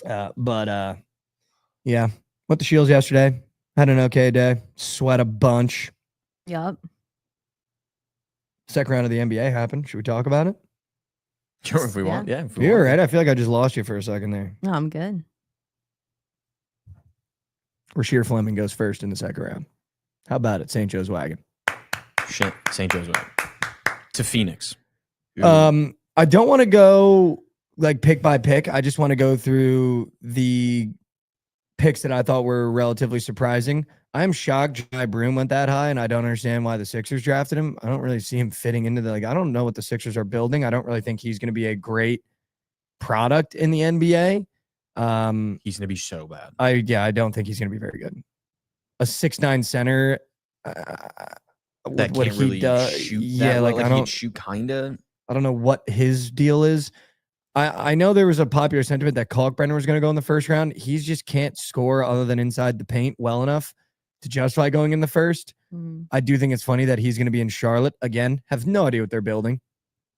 Yeah. Went to Shields yesterday. Had an okay day. Sweat a bunch. Yup. Second round of the NBA happened. Should we talk about it? Sure, if we want. Yeah, if we You're want. right. I feel like I just lost you for a second there. No, I'm good. Rasheer Fleming goes first in the second round. How about it, St. Joe's Wagon? St. Joe's way to Phoenix. Ooh. I don't want to go like pick by pick. I just want to go through the picks that I thought were relatively surprising. I'm shocked Jai Broom went that high, and I don't understand why the Sixers drafted him. I don't really see him fitting into the, like, I don't know what the Sixers are building. I don't really think he's going to be a great product in the NBA. He's gonna be so bad. I don't think he's going to be very good. A 6'9" center. That what can't he really does. shoot. Yeah, That like well. I He can don't shoot kinda. I don't know what his deal is. I know there was a popular sentiment that Kalkbrenner was going to go in the first round. He's just can't score other than inside the paint well enough to justify going in the first. Mm-hmm. I do think it's funny that he's going to be in Charlotte again. Have no idea what they're building.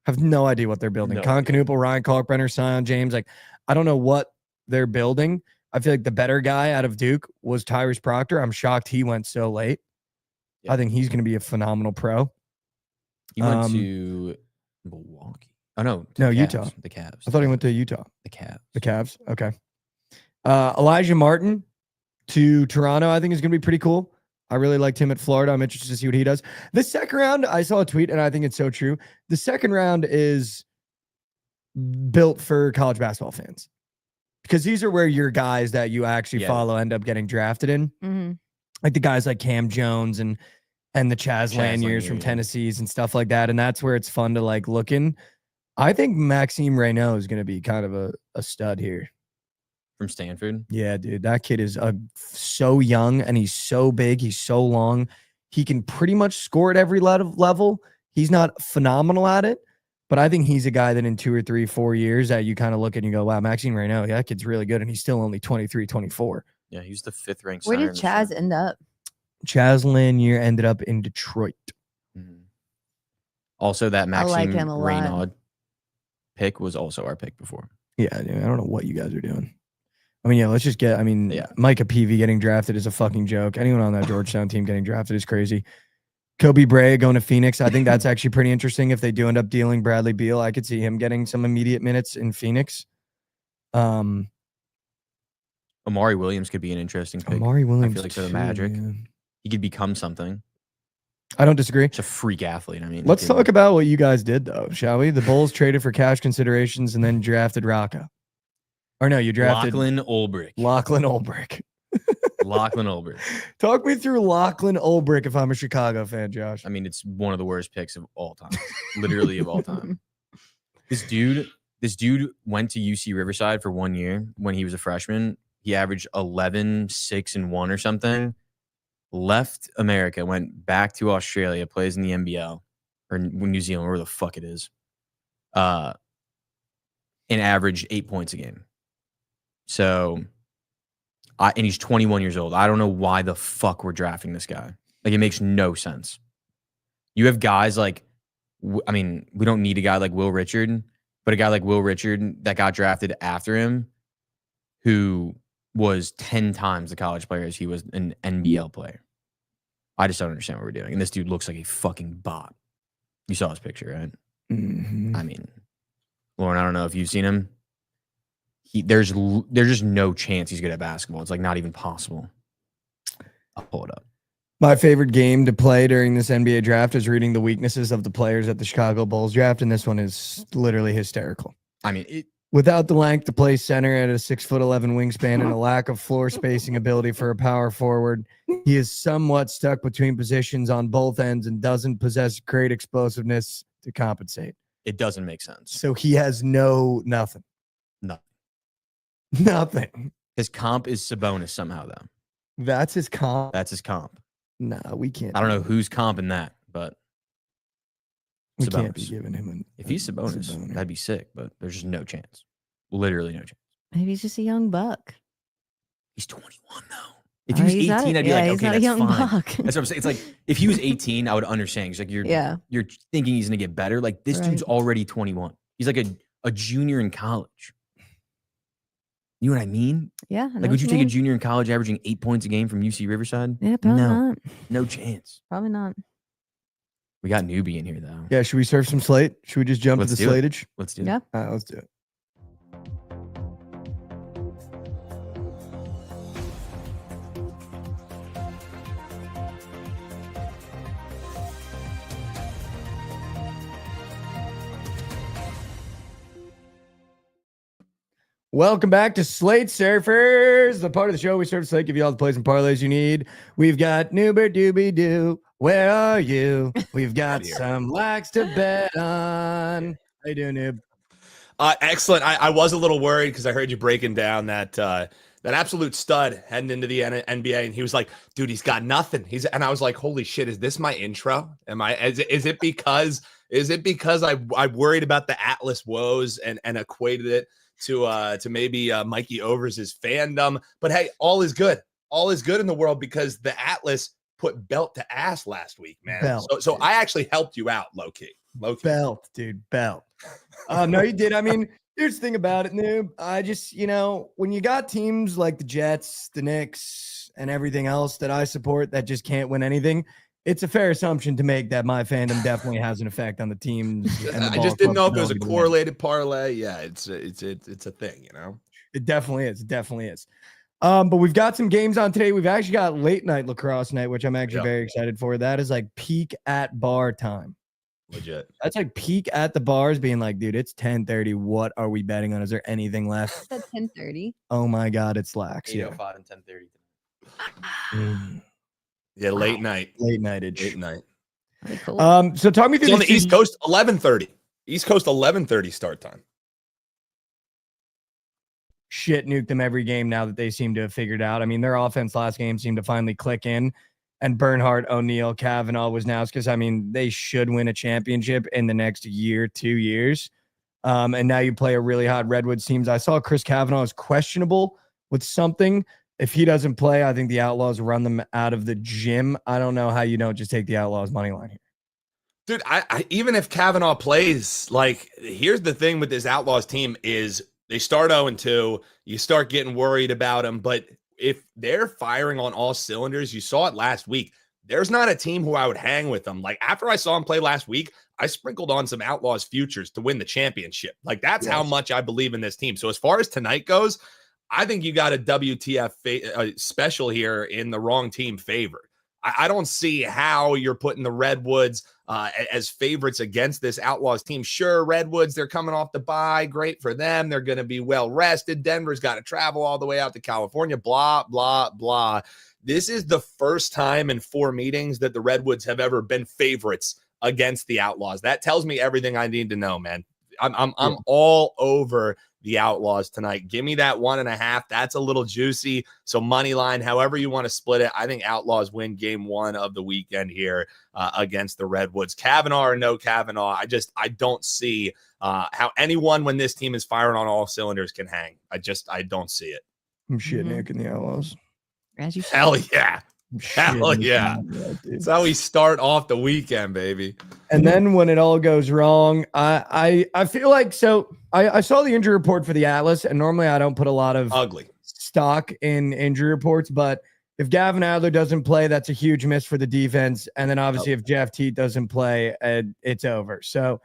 Have no idea what they're building. No Con idea. Knuppel, Ryan Kalkbrenner, Sion James. Like, I don't know what they're building. I feel like the better guy out of Duke was Tyrese Proctor. I'm shocked he went so late. Yeah. I think he's going to be a phenomenal pro. He went to Milwaukee. Oh no, No, the Cavs, Utah. The Cavs. I thought he went to Utah. the Cavs. The Cavs. Okay. Elijah Martin to Toronto, I think is going to be pretty cool. I really liked him at Florida. I'm interested to see what he does. The second round, I saw a tweet and I think it's so true. The second round is built for college basketball fans because these are where your guys that you actually follow end up getting drafted in. Mm-hmm. Like the guys like Cam Jones and the Chaz Laniers from Tennessee's and stuff like that. And that's where it's fun to like look in. I think Maxime Reynaud is going to be kind of a stud here. From Stanford. Yeah, dude, that kid is so young and he's so big. He's so long. He can pretty much score at every level. He's not phenomenal at it, but I think he's a guy that in 2 or 3, 4 years that you kind of look at and you go, wow, Maxime Reynaud, yeah, that kid's really good. And he's still only 23, 24. Yeah, he's the 5th ranked. Where center did in the Chaz draft. end up? Chaz Lanier ended up in Detroit. Mhm. Also, that I Maxime like him a lot. Reynaud pick was also our pick before. Yeah, dude, I don't know what you guys are doing. I mean, yeah, let's just get. I mean, Yeah. Micah Peavy getting drafted is a fucking joke. Anyone on that Georgetown team getting drafted is crazy. Kobe Bray going to Phoenix. I think that's actually pretty interesting. If they do end up dealing Bradley Beal, I could see him getting some immediate minutes in Phoenix. Amari Williams could be an interesting pick. Amari Williams. I feel like so the Magic. Yeah. He could become something. I don't disagree. He's a freak athlete. I mean, Let's talk about what you guys did, though, shall we? The Bulls traded for cash considerations and then drafted Rocco. Or no, you drafted Lachlan Olbrich. Lachlan Olbrich. Lachlan Olbrich. Talk me through Lachlan Olbrich if I'm a Chicago fan, Josh. I mean, it's one of the worst picks of all time. Literally of all time. This dude went to UC Riverside for 1 year when he was a freshman. He averaged 11, 6, and 1 or something. Left America, went back to Australia, plays in the NBL or New Zealand, where the fuck it is. And averaged 8 points a game. So, and he's 21 years old. I don't know why the fuck we're drafting this guy. Like, it makes no sense. You have guys like, I mean, we don't need a guy like Will Richard, but a guy like Will Richard that got drafted after him, who was 10 times the college player as he was an NBL player. I just don't understand what we're doing. And this dude looks like a fucking bot. You saw his picture, right? Mm-hmm. I mean, Lauren, I don't know if you've seen him. There's just no chance he's good at basketball. It's like not even possible. I'll pull it up. My favorite game to play during this NBA draft is reading the weaknesses of the players at the Chicago Bulls draft, and this one is literally hysterical. I mean, Without the length to play center at a 6'11" wingspan and a lack of floor spacing ability for a power forward, he is somewhat stuck between positions on both ends and doesn't possess great explosiveness to compensate. it doesn't make sense. So he has nothing. Nothing. Nothing. His comp is Sabonis somehow, though. That's his comp. That's his comp. Nah, we can't. I don't know who's comping that, but We Sabonis. can't be giving him If he's Sabonis, that'd be sick, but there's just no chance. Literally no chance. Maybe he's just a young buck. He's 21, though. If he was 18, I'd be like, he's okay, not that's a young fine. buck. That's what I'm saying. It's like, if he was 18, I would understand. He's like, you're thinking he's going to get better. Like, this dude's already 21. He's like a junior in college. You know what I mean? Yeah. Like, would you take a junior in college averaging 8 points a game from UC Riverside? Yeah, probably not. No chance. Probably not. We got newbie in here, though. Yeah, should we surf some slate? Should we just jump Let's to the do it. slatage? Let's do it. Yeah. All right, let's do it. Welcome back to Slate Surfers, the part of the show we surf slate, give you all the plays and parlays you need. We've got Noober Doobie Doo. Where are you? We've got some lax to bet on. How you doing, Noob? Excellent. I was a little worried because I heard you breaking down that absolute stud heading into the NBA, and he was like, "Dude, he's got nothing." And I was like, "Holy shit, is this my intro? Is it because I worried about the Atlas woes and equated it to maybe Mikey Over's his fandom? But hey, all is good. All is good in the world because the Atlas put belt to ass last week, man. Belt, so I actually helped you out, low key. Belt, dude, belt. No, you did. I mean, here's the thing about it, Noob. I just, when you got teams like the Jets, the Knicks, and everything else that I support that just can't win anything, it's a fair assumption to make that my fandom definitely has an effect on the teams. And the I just didn't know if it was a correlated parlay. Yeah, it's a thing, It definitely is. It definitely is. But we've got some games on today. We've actually got late night lacrosse night, which I'm actually very excited for. That is like peak at bar time. Legit. That's like peak at the bars being like, dude, it's 10:30. What are we betting on? Is there anything left? It's at 10:30. Oh my God, it's lax. 8:05 and 10:30. Yeah, late night. Late nightage. Late night. Pretty cool. So talk me through It's on the East Coast, 11:30. East Coast, 11:30 start time. Shit nuke them every game now that they seem to have figured out. I mean, their offense last game seemed to finally click in. And Bernhardt, O'Neal, Kavanaugh, Wisniewski. I mean, they should win a championship in the next year, 2 years. And now you play a really hot Redwoods teams. I saw Chris Kavanaugh is questionable with something. If he doesn't play, I think the Outlaws run them out of the gym. I don't know how you don't just take the Outlaws money line here. Dude, I even if Kavanaugh plays, like, here's the thing with this Outlaws team is They start 0-2. You start getting worried about them. But if they're firing on all cylinders, you saw it last week. There's not a team who I would hang with them. Like after I saw them play last week, I sprinkled on some Outlaws futures to win the championship. Like that's how much I believe in this team. So as far as tonight goes, I think you got a WTF special here in the wrong team favor. I don't see how you're putting the Redwoods as favorites against this Outlaws team. Sure, Redwoods, they're coming off the bye. Great for them. They're going to be well rested. Denver's got to travel all the way out to California. Blah, blah, blah. This is the first time in 4 meetings that the Redwoods have ever been favorites against the Outlaws. That tells me everything I need to know, man. I'm all over the Outlaws tonight. Give me that 1.5. That's a little juicy. So money line, however you want to split it. I think Outlaws win game 1 of the weekend here against the Redwoods. Kavanaugh or no Kavanaugh, I don't see how anyone when this team is firing on all cylinders can hang. I don't see it. I'm shit Nick in the Outlaws. As you Hell yeah. Hell Shit, yeah. That's how we start off the weekend, baby. And then when it all goes wrong, I feel like I saw the injury report for the Atlas, and normally I don't put a lot of Ugly stock in injury reports, but if Gavin Adler doesn't play, that's a huge miss for the defense. And then obviously if Jeff Teat doesn't play, it's over. So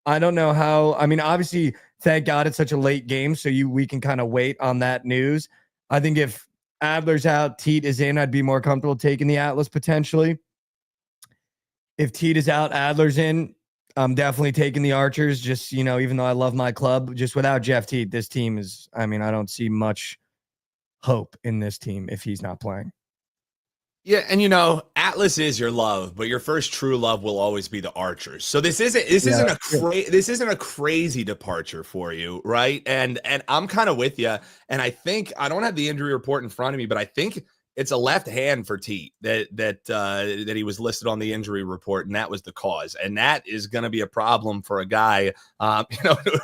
I don't know how. I mean, obviously, thank God it's such a late game, so we can kind of wait on that news. I think if Adler's out, Teat is in, I'd be more comfortable taking the Atlas potentially. If Teat is out, Adler's in, I'm definitely taking the Archers. Just, even though I love my club, just without Jeff Teat, this team is, I don't see much hope in this team if he's not playing. Yeah, and Atlas is your love, but your first true love will always be the Archers. So this isn't a crazy departure for you, right? And I'm kind of with you. And I think I don't have the injury report in front of me, but I think it's a left hand for Teat that he was listed on the injury report, and that was the cause. And that is going to be a problem for a guy,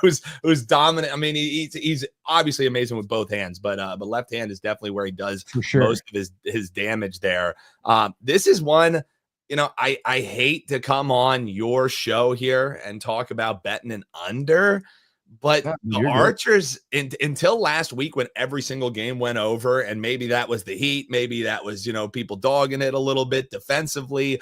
who's dominant. I mean, he's obviously amazing with both hands, but left hand is definitely where he does most of his damage there. This is one, I hate to come on your show here and talk about betting an under. But the Archers, until last week when every single game went over, and maybe that was the heat, maybe that was, people dogging it a little bit defensively.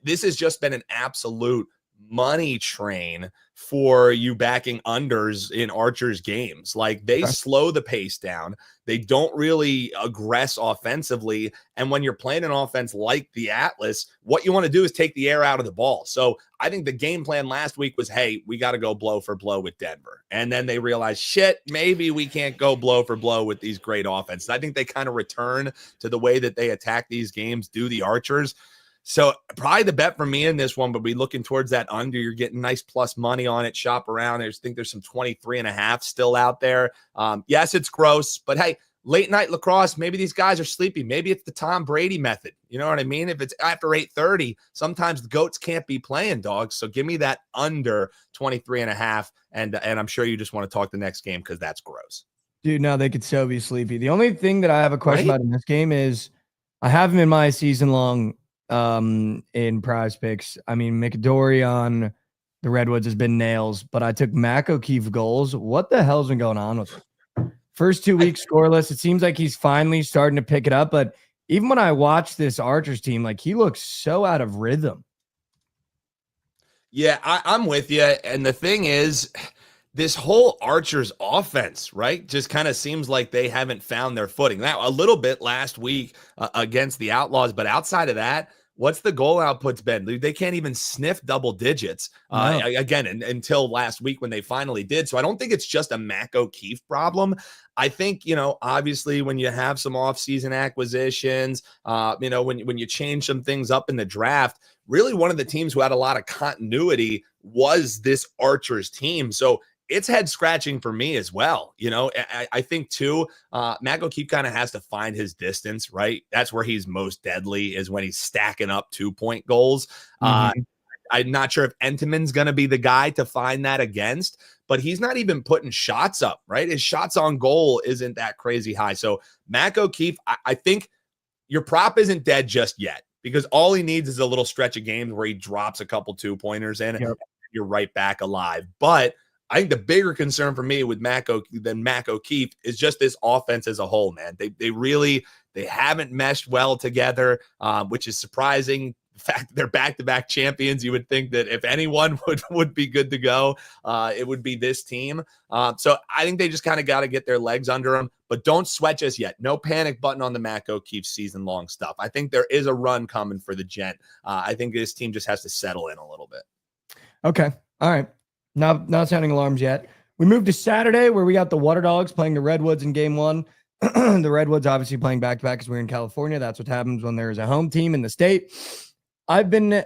This has just been an absolute money train for you backing unders in Archers games. Like they slow the pace down. They don't really aggress offensively. And when you're playing an offense like the Atlas, what you want to do is take the air out of the ball. So I think the game plan last week was, hey, we got to go blow for blow with Denver. And then they realized, shit, maybe we can't go blow for blow with these great offenses. I think they kind of return to the way that they attack these games, do the Archers. So probably the bet for me in this one, but be looking towards that under. You're getting nice plus money on it. Shop around. I think there's some 23.5 still out there. Yes, it's gross, but hey, late night lacrosse, maybe these guys are sleepy. Maybe it's the Tom Brady method. You know what I mean? If it's after 8:30, sometimes the goats can't be playing, dogs. So give me that under 23.5. And I'm sure you just want to talk the next game because that's gross. Dude, no, they could so be sleepy. The only thing that I have a question about in this game is I have him in my season long in prize picks. I mean, McDory on the Redwoods has been nails, but I took Mac O'Keefe goals. What the hell's been going on with him? First 2 weeks scoreless. It seems like he's finally starting to pick it up, but even when I watch this Archers team, like he looks so out of rhythm. Yeah, I'm with you. And the thing is, this whole Archers offense, right, just kind of seems like they haven't found their footing. Now, a little bit last week against the Outlaws, but outside of that, what's the goal outputs been? They can't even sniff double digits again until last week when they finally did. So I don't think it's just a Mac O'Keefe problem. I think, obviously when you have some offseason acquisitions, when you change some things up in the draft, really one of the teams who had a lot of continuity was this Archers team. So it's head scratching for me as well. I think too, Mac O'Keefe kind of has to find his distance, right? That's where he's most deadly, is when he's stacking up 2-point goals. I'm not sure if Entenmann's going to be the guy to find that against, but he's not even putting shots up, right? His shots on goal isn't that crazy high. So Mac O'Keefe, I think your prop isn't dead just yet, because all he needs is a little stretch of games where he drops a couple 2-pointers in and you're right back alive. But I think the bigger concern for me with Mac O'Keefe is just this offense as a whole, man. They haven't meshed well together, which is surprising. The fact that they're back-to-back champions, you would think that if anyone would be good to go, it would be this team. So I think they just kind of got to get their legs under them, but don't sweat just yet. No panic button on the Mac O'Keefe season-long stuff. I think there is a run coming for the Gent. I think this team just has to settle in a little bit. Okay. All right. Not sounding alarms yet. We moved to Saturday where we got the Water Dogs playing the Redwoods in game one. The Redwoods obviously playing back-to-back because we're in California. That's what happens when there is a home team in the state. I took the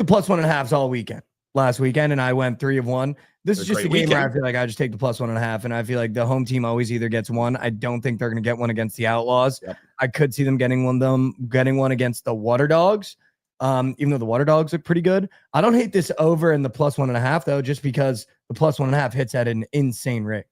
+1.5s all weekend last weekend, and I went 3 of 1. This is just a game where I feel like I just take the +1.5, and I feel like the home team always either gets one. I don't think they're going to get one against the Outlaws. Yep. I could see them getting one against the Water Dogs, even though the Water Dogs look pretty good. I don't hate this over in the +1.5 though, just because the +1.5 hits at an insane rate.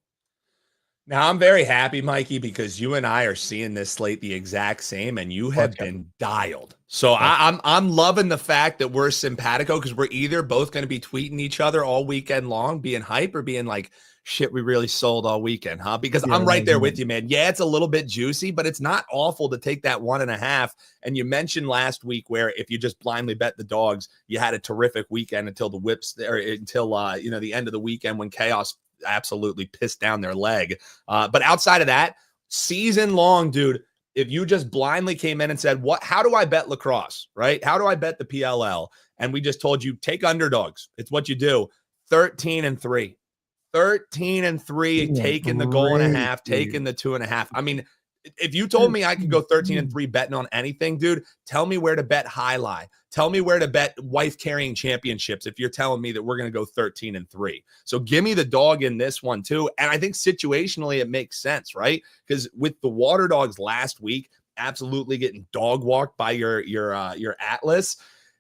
Now, I'm very happy, Mikey, because you and I are seeing this slate the exact same, and you have been dialed. So I'm loving the fact that we're simpatico because we're either both going to be tweeting each other all weekend long, being hype, or being like, shit, we really sold all weekend, huh? Because I'm right there with you, man. Yeah, it's a little bit juicy, but it's not awful to take that 1.5. And you mentioned last week where if you just blindly bet the dogs, you had a terrific weekend until the whips there, until the end of the weekend when chaos absolutely pissed down their leg. But outside of that, season long, dude, if you just blindly came in and said, how do I bet lacrosse, right? How do I bet the PLL? And we just told you, take underdogs. It's what you do. 13-3. 13-3, taking the goal and a half, taking the 2.5. I mean, if you told me I could go 13-3 betting on anything, dude, tell me where to bet high lie. Tell me where to bet wife carrying championships if you're telling me that we're going to go 13-3. So give me the dog in this one too. And I think situationally it makes sense, right? Because with the Water Dogs last week, absolutely getting dog walked by your Atlas,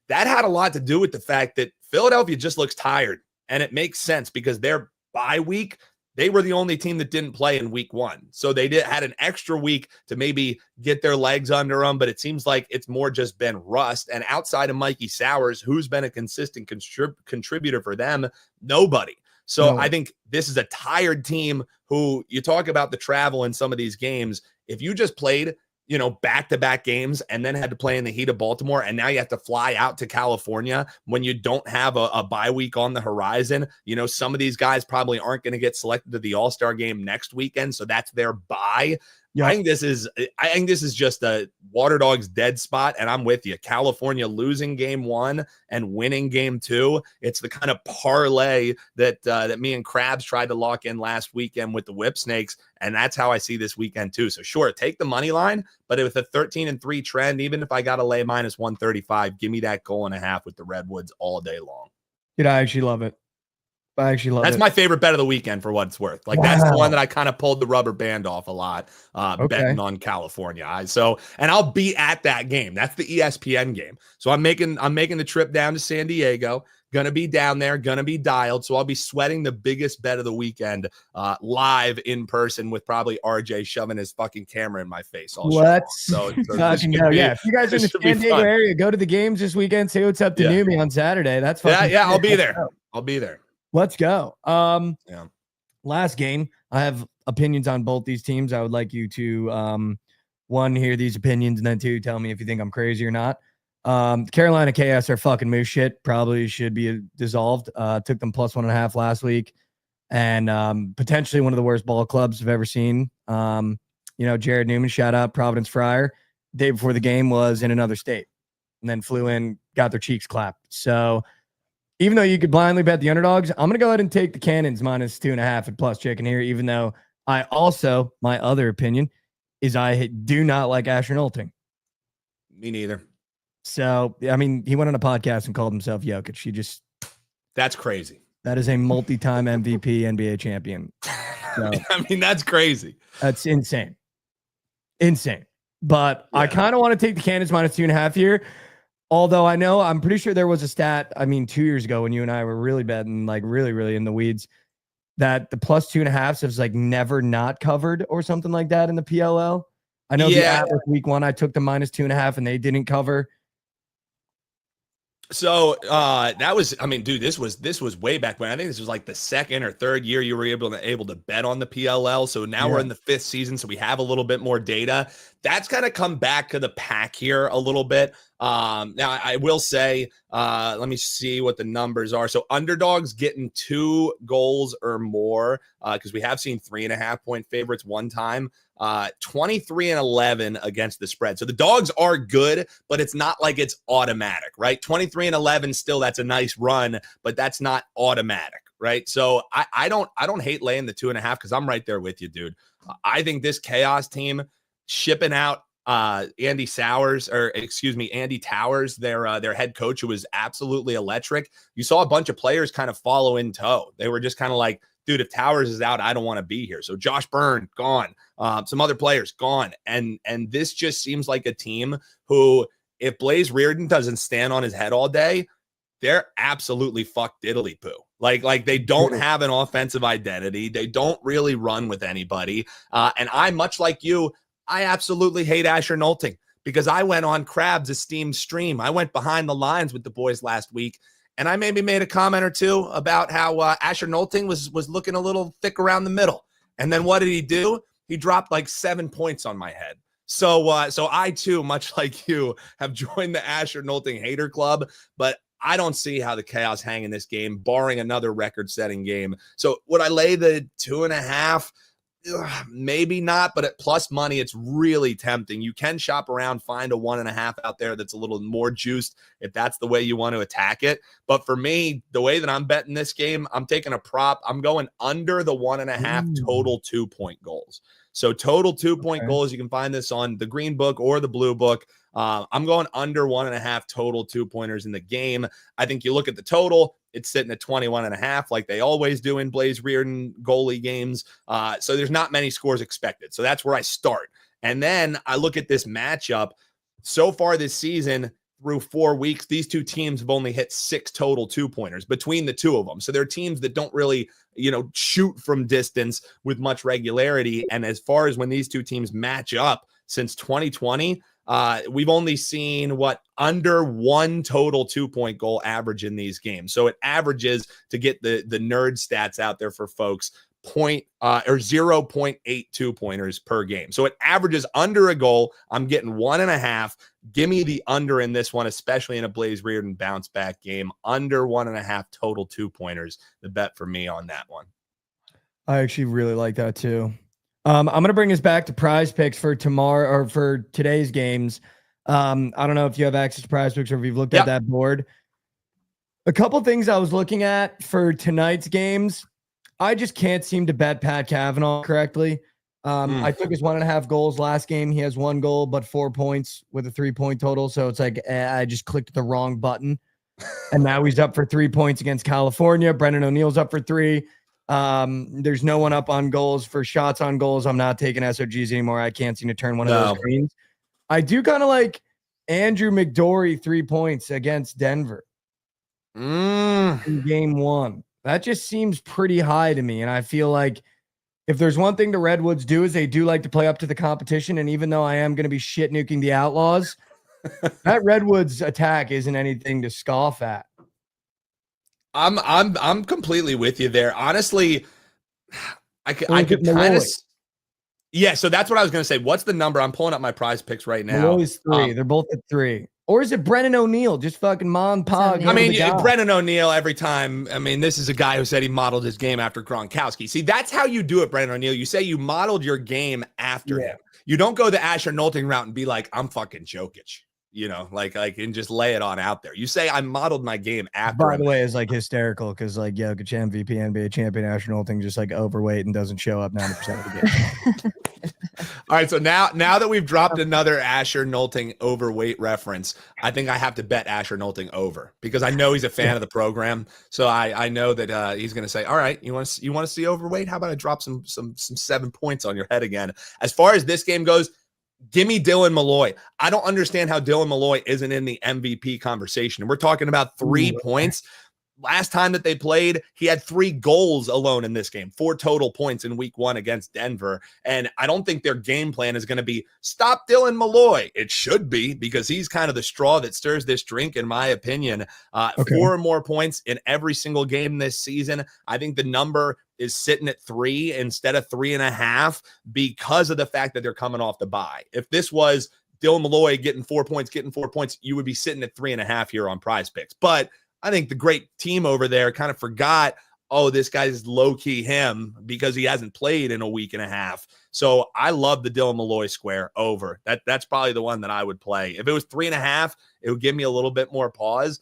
that had a lot to do with the fact that Philadelphia just looks tired. And it makes sense because their bye week, they were the only team that didn't play in week 1. So they had an extra week to maybe get their legs under them, but it seems like it's more just been rust. And outside of Mikey Sowers, who's been a consistent contributor for them? Nobody. So I think this is a tired team who you talk about the travel in some of these games. If you just played, back-to-back games and then had to play in the heat of Baltimore, and now you have to fly out to California when you don't have a bye week on the horizon. Some of these guys probably aren't going to get selected to the All-Star game next weekend, so that's their bye. Yep. I think this is just a Water Dogs dead spot, and I'm with you. California losing game 1 and winning game 2. It's the kind of parlay that me and Krabs tried to lock in last weekend with the Whip Snakes, and that's how I see this weekend too. So sure, take the money line, but with a 13-3 trend, even if I got to lay -135, give me that goal and a half with the Redwoods all day long. Dude, I actually love it. That's my favorite bet of the weekend for what it's worth. That's the one that I kind of pulled the rubber band off a lot, betting on California. And I'll be at that game. That's the ESPN game. So I'm making the trip down to San Diego. Gonna be down there, gonna be dialed. So I'll be sweating the biggest bet of the weekend live in person with probably RJ shoving his fucking camera in my face. Let's fucking go. Yeah, if you guys are in the San Diego area, go to the games this weekend. Say what's up to Newbie on Saturday. That's fucking yeah. I'll be there. I'll be there. Let's go. Last game. I have opinions on both these teams. I would like you to one, hear these opinions, and then 2, tell me if you think I'm crazy or not. Carolina Chaos are fucking moose shit. Probably should be dissolved. Took them +1.5 last week, and potentially one of the worst ball clubs I've ever seen. Jared Newman, shout out Providence Friar. Day before the game was in another state, and then flew in, got their cheeks clapped. So even though you could blindly bet the underdogs, I'm going to go ahead and take the Cannons -2.5 at plus chicken here, even though my other opinion is I do not like Asher Nolting. Me neither. So, I mean, he went on a podcast and called himself Jokic. That's crazy. That is a multi-time MVP NBA champion. So, I mean, that's crazy. That's insane. But I kind of want to take the Cannons -2.5 here. Although I'm pretty sure there was a stat, 2 years ago when you and I were really betting, really, really in the weeds, that the +2.5 is never not covered or something like that in the PLL. I know the Atlas week 1, I took the -2.5 and they didn't cover. So that was, I mean, dude, this was way back when. I think this was like the second or third year you were able to bet on the PLL. So now we're in the 5th season, so we have a little bit more data. That's kind of come back to the pack here a little bit. Now I will say, let me see what the numbers are. So underdogs getting 2 goals or more, because we have seen 3.5-point favorites one time. 23-11 against the spread. So the dogs are good, but it's not like it's automatic, right? 23-11 still, that's a nice run, but that's not automatic, right? So I don't hate laying the 2.5 because I'm right there with you, dude. I think this Chaos team shipping out Andy Towers, their head coach, who was absolutely electric. You saw a bunch of players kind of follow in tow. They were just kind of like, dude, if Towers is out, I don't want to be here. So Josh Byrne, gone. Some other players, gone. And this just seems like a team who, if Blaze Reardon doesn't stand on his head all day, they're absolutely fucked diddly poo. Like they don't have an offensive identity. They don't really run with anybody. And I, much like you, I absolutely hate Asher Nolting because I went on Krabs' esteemed stream. I went behind the lines with the boys last week, and I maybe made a comment or two about how Asher Nolting was looking a little thick around the middle. And then what did he do? He dropped like 7 points on my head. So I too, much like you, have joined the Asher Nolting hater club, but I don't see how the Chaos hang in this game, barring another record-setting game. So would I lay the 2.5? Maybe not, but at plus money, it's really tempting. You can shop around, find a 1.5 out there that's a little more juiced if that's the way you want to attack it. But for me, the way that I'm betting this game, I'm taking a prop. I'm going under the 1.5 total 2-point goals. So total 2-point goals, you can find this on the green book or the blue book. I'm going under 1.5 total 2-pointers in the game. I think you look at the total, it's sitting at 21.5 like they always do in Blaze Reardon goalie games. So there's not many scores expected. So that's where I start. And then I look at this matchup. So far this season, through 4 weeks, these two teams have only hit 6 total 2-pointers between the two of them. So they're teams that don't really, shoot from distance with much regularity. And as far as when these two teams match up since 2020, we've only seen under 1 total 2-point goal average in these games. So it averages, to get the nerd stats out there for folks, 0.82 pointers per game. So it averages under a goal. I'm getting 1.5. Give me the under in this one, especially in a Blaze Reardon bounce back game. Under 1.5 total 2-pointers. The bet for me on that one. I actually really like that too. I'm going to bring us back to prize picks for tomorrow or for today's games. I don't know if you have access to prize picks or if you've looked at that board. A couple things I was looking at for tonight's games. I just can't seem to bet Pat Cavanaugh correctly. I took his 1.5 goals last game. He has 1 goal, but 4 points with a 3-point total. So it's like I just clicked the wrong button. And now he's up for 3 points against California. Brendan O'Neill's up for 3. There's no one up on goals for shots on goals. I'm not taking SOGs anymore. I can't seem to turn one of those screens. I do kind of like Andrew McDorey 3 points against Denver in game 1. That just seems pretty high to me. And I feel like if there's one thing the Redwoods do is they do like to play up to the competition. And even though I am going to be shit nuking the Outlaws, that Redwoods attack isn't anything to scoff at. I'm completely with you there. Honestly, I could kind of. Yeah, so that's what I was going to say. What's the number? I'm pulling up my prize picks right now. Always 3. They're both at 3. Or is it Brennan O'Neill? Just fucking mom, pog. I mean, Brennan O'Neill every time. I mean, this is a guy who said he modeled his game after Gronkowski. See, that's how you do it, Brennan O'Neill. You say you modeled your game after him. You don't go the Asher Nolting route and be like, I'm fucking Jokic. And just lay it on out there. You say I modeled my game after. By the way, it's like hysterical because like Jokic MVP, NBA champion, Asher Nolting just like overweight and doesn't show up 90% of the game. All right, so now that we've dropped another Asher Nolting overweight reference, I think I have to bet Asher Nolting over because I know he's a fan of the program. So I know that he's going to say, "All right, you want to see overweight? How about I drop some 7 points on your head again?" As far as this game goes, give me Dylan Malloy. I don't understand how Dylan Malloy isn't in the MVP conversation. We're talking about 3 points. last time that they played, he had 3 goals alone in this game, 4 total points in week 1 against Denver. And I don't think their game plan is going to be stop Dylan Malloy. It should be, because he's kind of the straw that stirs this drink, in my opinion. 4 or more points in every single game this season. I think the number is sitting at 3 instead of 3.5 because of the fact that they're coming off the bye. If this was Dylan Malloy getting 4 points, you would be sitting at 3.5 here on Prize Picks. But I think the great team over there kind of forgot, oh, this guy's low-key him because he hasn't played in a week and a half. So I love the Dylan Malloy square over. That's probably the one that I would play. If it was 3.5, it would give me a little bit more pause.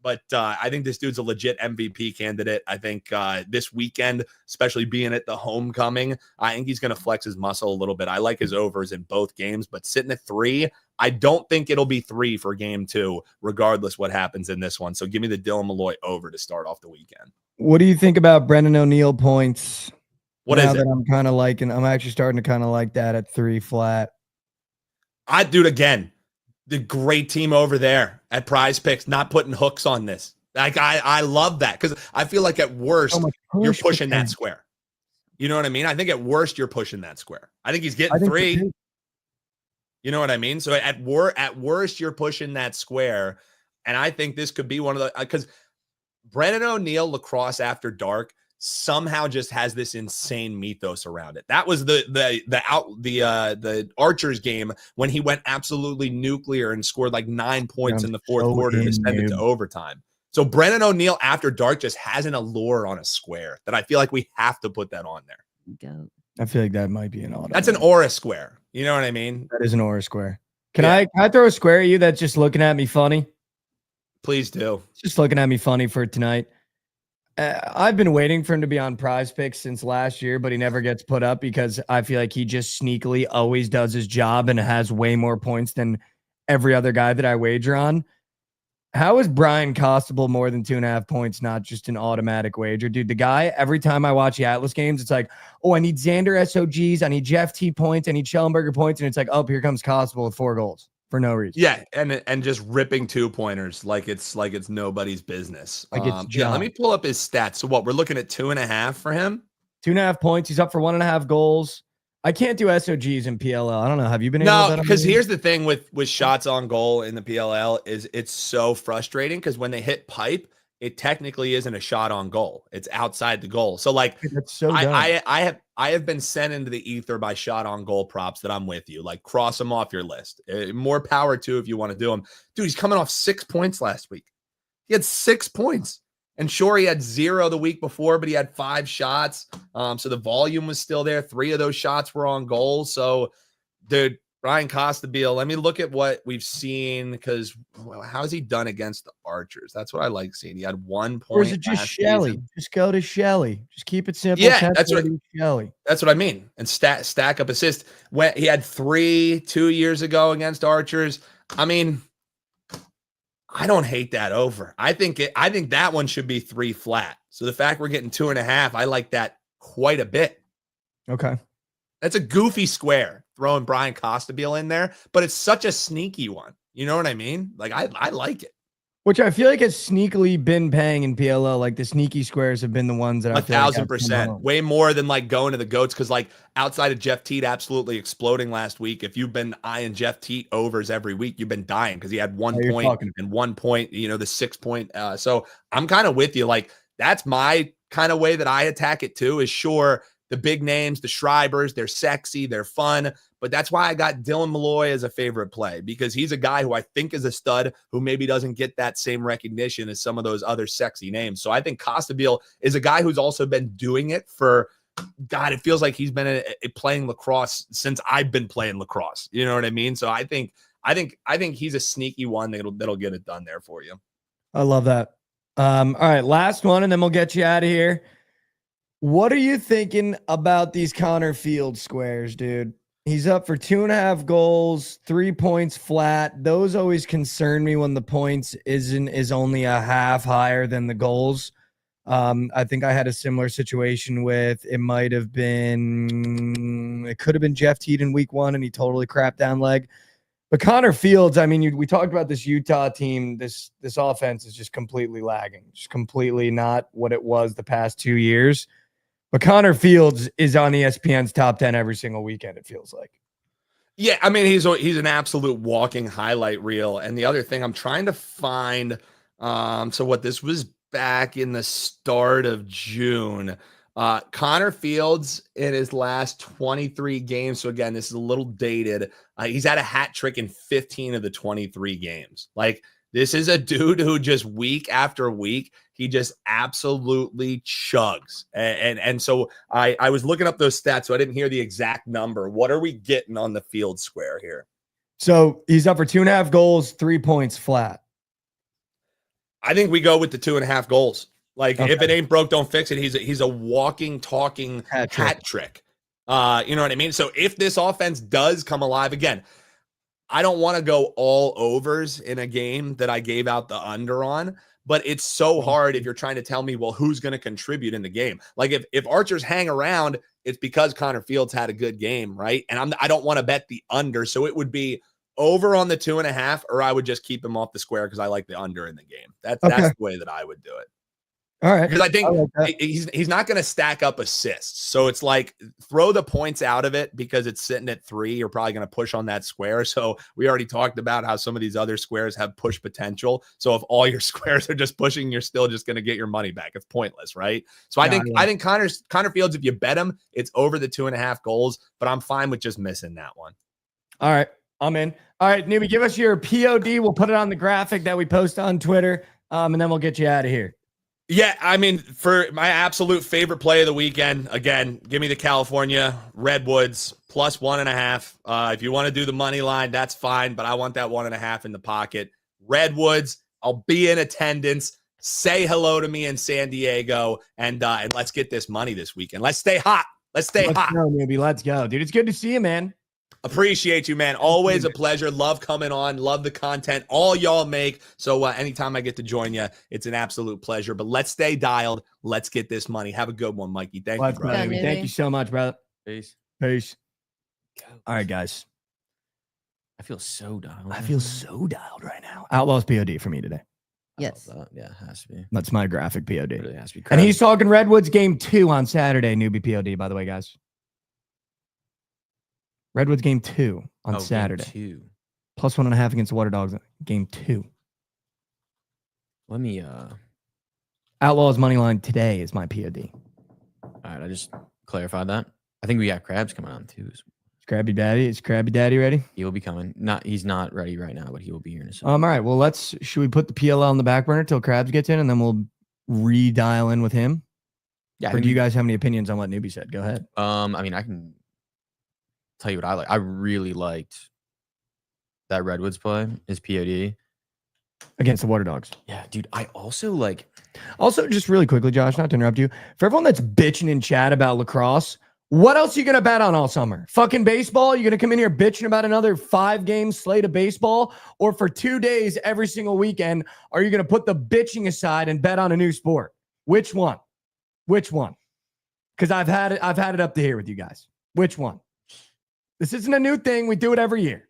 But I think this dude's a legit MVP candidate. I think this weekend, especially being at the homecoming, I think he's going to flex his muscle a little bit. I like his overs in both games, but sitting at 3, I don't think it'll be 3 for game 2, regardless what happens in this one. So give me the Dylan Malloy over to start off the weekend. What do you think about Brendan O'Neill points? What is it? I'm kind of liking. I'm actually starting to kind of like that at 3 flat. Dude, again, the great team over there at Prize Picks, not putting hooks on this. Like I love that, because I feel like at worst you're pushing that square. You know what I mean? I think at worst you're pushing that square. I think he's getting 3. You know what I mean? So at worst you're pushing that square, and I think this could be one of the, because Brandon O'Neill Lacrosse After Dark somehow just has this insane mythos around it. That was the Archers game when he went absolutely nuclear and scored like 9 points in the fourth quarter to send it to overtime. So Brennan O'Neill After Dark just has an allure on a square that I feel like we have to put that on there. I feel like that might be an auto. That's an aura square. You know what I mean? That is an aura square. Can I throw a square at you that's just looking at me funny? Please do. It's just looking at me funny for tonight. I've been waiting for him to be on Prize Picks since last year, but he never gets put up because I feel like he just sneakily always does his job and has way more points than every other guy that I wager on. How is Brian Costable more than 2.5 points not just an automatic wager? Dude, the guy, every time I watch the Atlas games, it's like, oh, I need Xander SOGs, I need Jeff T points, I need Schellenberger points, and it's like, oh, here comes Costable with 4 goals. For no reason. Yeah, and just ripping 2-pointers like it's nobody's business. Let me pull up his stats. So what, we're looking at 2.5 for him? 2.5 points. He's up for 1.5 goals. I can't do SOGs in PLL. I don't know. Have you been able to? No, because here's the thing with shots on goal in the PLL is it's so frustrating because when they hit pipe, it technically isn't a shot on goal. It's outside the goal. So like that's so I have been sent into the ether by shot on goal props that I'm with you. Like cross them off your list. More power to if you want to do them. Dude, he's coming off 6 points last week. He had 6 points. And sure, he had 0 the week before, but he had 5 shots. So the volume was still there. 3 of those shots were on goal. So, dude, Ryan Costabile, let me look at what we've seen, because how's he done against the Archers? That's what I like seeing. He had 1 point. Or is it just Shelly? Season. Just go to Shelly. Just keep it simple. Yeah, that's what Shelly. That's what I mean. And stack up assist. When he had 3 2 years ago against Archers. I mean, I don't hate that over. I think that one should be 3 flat. So the fact we're getting 2.5, I like that quite a bit. Okay. That's a goofy square, throwing Brian Costabile in there, but it's such a sneaky one. You know what I mean? Like I like it. Which I feel like has sneakily been paying in PLL. Like the sneaky squares have been the ones that I feel 1,000%. Way more than like going to the goats. Cause like outside of Jeff Teat absolutely exploding last week, if you've been eyeing Jeff Teat overs every week, you've been dying because he had 1 point and 1 point, the 6 point. So I'm kind of with you. Like that's my kind of way that I attack it too, is sure, the big names, the Schreibers, they're sexy, they're fun. But that's why I got Dylan Malloy as a favorite play, because he's a guy who I think is a stud who maybe doesn't get that same recognition as some of those other sexy names. So I think Costabile is a guy who's also been doing it for, God, it feels like he's been playing lacrosse since I've been playing lacrosse. You know what I mean? So I think he's a sneaky one that'll get it done there for you. I love that. All right, last one, and then we'll get you out of here. What are you thinking about these Connor Field squares, dude? He's up for 2.5 goals, 3 points flat. Those always concern me when the points is only a half higher than the goals. I think I had a similar situation with, it could have been Jeff Teat in week 1 and he totally crapped down leg. But Connor Fields, I mean, we talked about this Utah team. This offense is just completely lagging, just completely not what it was the past 2 years. But Connor Fields is on ESPN's top 10 every single weekend, it feels like. Yeah, I mean, he's an absolute walking highlight reel. And the other thing I'm trying to find, this was back in the start of June. Connor Fields in his last 23 games. So again, this is a little dated. He's had a hat trick in 15 of the 23 games. Like, this is a dude who just week after week, he just absolutely chugs. And so I was looking up those stats, so I didn't hear the exact number. What are we getting on the field square here? So he's up for 2.5 goals, 3 points flat. I think we go with the 2.5 goals. Like, Okay. if it ain't broke, don't fix it. He's a walking, talking hat trick. You know what I mean? So if this offense does come alive again, I don't want to go all overs in a game that I gave out the under on, but it's so hard if you're trying to tell me, well, who's going to contribute in the game? Like, if Archers hang around, it's because Connor Fields had a good game, right? And I don't want to bet the under, so it would be over on the 2.5, or I would just keep him off the square because I like the under in the game. That's the way that I would do it. All right. Because I think like he's not going to stack up assists. So it's like, throw the points out of it because it's sitting at 3. You're probably going to push on that square. So we already talked about how some of these other squares have push potential. So if all your squares are just pushing, you're still just going to get your money back. It's pointless, right? So I think Connor Fields, if you bet him, it's over the 2.5 goals, but I'm fine with just missing that one. All right. I'm in. All right, Newbie, give us your POD. We'll put it on the graphic that we post on Twitter, and then we'll get you out of here. Yeah, I mean, for my absolute favorite play of the weekend, again, give me the California Redwoods plus 1.5. If you want to do the money line, that's fine, but I want that 1.5 in the pocket. Redwoods, I'll be in attendance. Say hello to me in San Diego, and let's get this money this weekend. Let's stay hot. Let's stay hot. Go, Newbie. Let's go, dude. It's good to see you, man. Appreciate you, man. Always a pleasure. Love coming on. Love the content all y'all make. So anytime I get to join you, it's an absolute pleasure. But let's stay dialed. Let's get this money. Have a good one, Mikey. Thank you, brother. Newbie. Thank you so much, brother. Peace. Peace. All right, guys. I feel so dialed. I feel so dialed right now. Outlaws POD for me today. Yes. Yeah, it has to be. That's my graphic POD. It really has to be. And he's talking Redwoods game 2 on Saturday. Newbie POD, by the way, guys. Redwoods game 2 on Saturday. Game 2. Plus 1.5 against the Water Dogs. Game 2. Let me Outlaws money line today is my POD. all right, I just clarified that. I think we got Krabs coming on too. Is Krabby Daddy ready? He will be coming. He's not ready right now, but he will be here in a second. All right. Well, should we put the PLL on the back burner till Krabs gets in, and then we'll re-dial in with him? Yeah. Or do you guys have any opinions on what Newbie said? Go ahead. I mean, I can tell you what I like. I really liked that Redwoods play, his POD. Against the Water Dogs. Yeah, dude. I also like. Also, just really quickly, Josh, not to interrupt you, for everyone that's bitching in chat about lacrosse, what else are you going to bet on all summer? Fucking baseball? You're going to come in here bitching about another 5-game slate of baseball? Or for 2 days every single weekend, are you going to put the bitching aside and bet on a new sport? Which one? Which one? Because I've had it up to here with you guys. Which one? This isn't a new thing. We do it every year.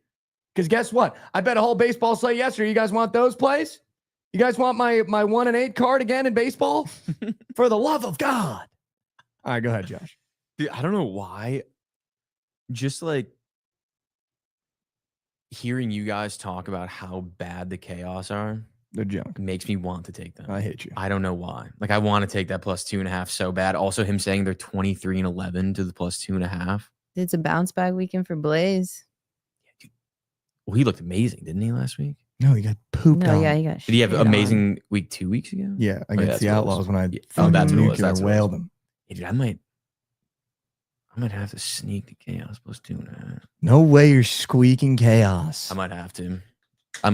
Because guess what? I bet a whole baseball slate yesterday. You guys want those plays? You guys want my 1 and 8 card again in baseball? For the love of God. All right, go ahead, Josh. Dude, I don't know why. Just like hearing you guys talk about how bad the chaos are, They're junk. makes me want to take them. I hate you. I don't know why. Like, I want to take that plus 2.5 so bad. Also, him saying they're 23-11 to the plus 2.5. It's a bounce back weekend for Blaze. Well, he looked amazing, didn't he, last week? No, you got pooped No, on. yeah, you got. Did he have shit on. amazing week 2 weeks ago? Yeah, yeah, against that's the what it Outlaws was. when I Yeah. Oh, that's what it was. nuclear That's what it wailed was. them. Hey, dude, I might have to sneak the chaos plus 2.5. No way you're squeaking chaos. I might have to. I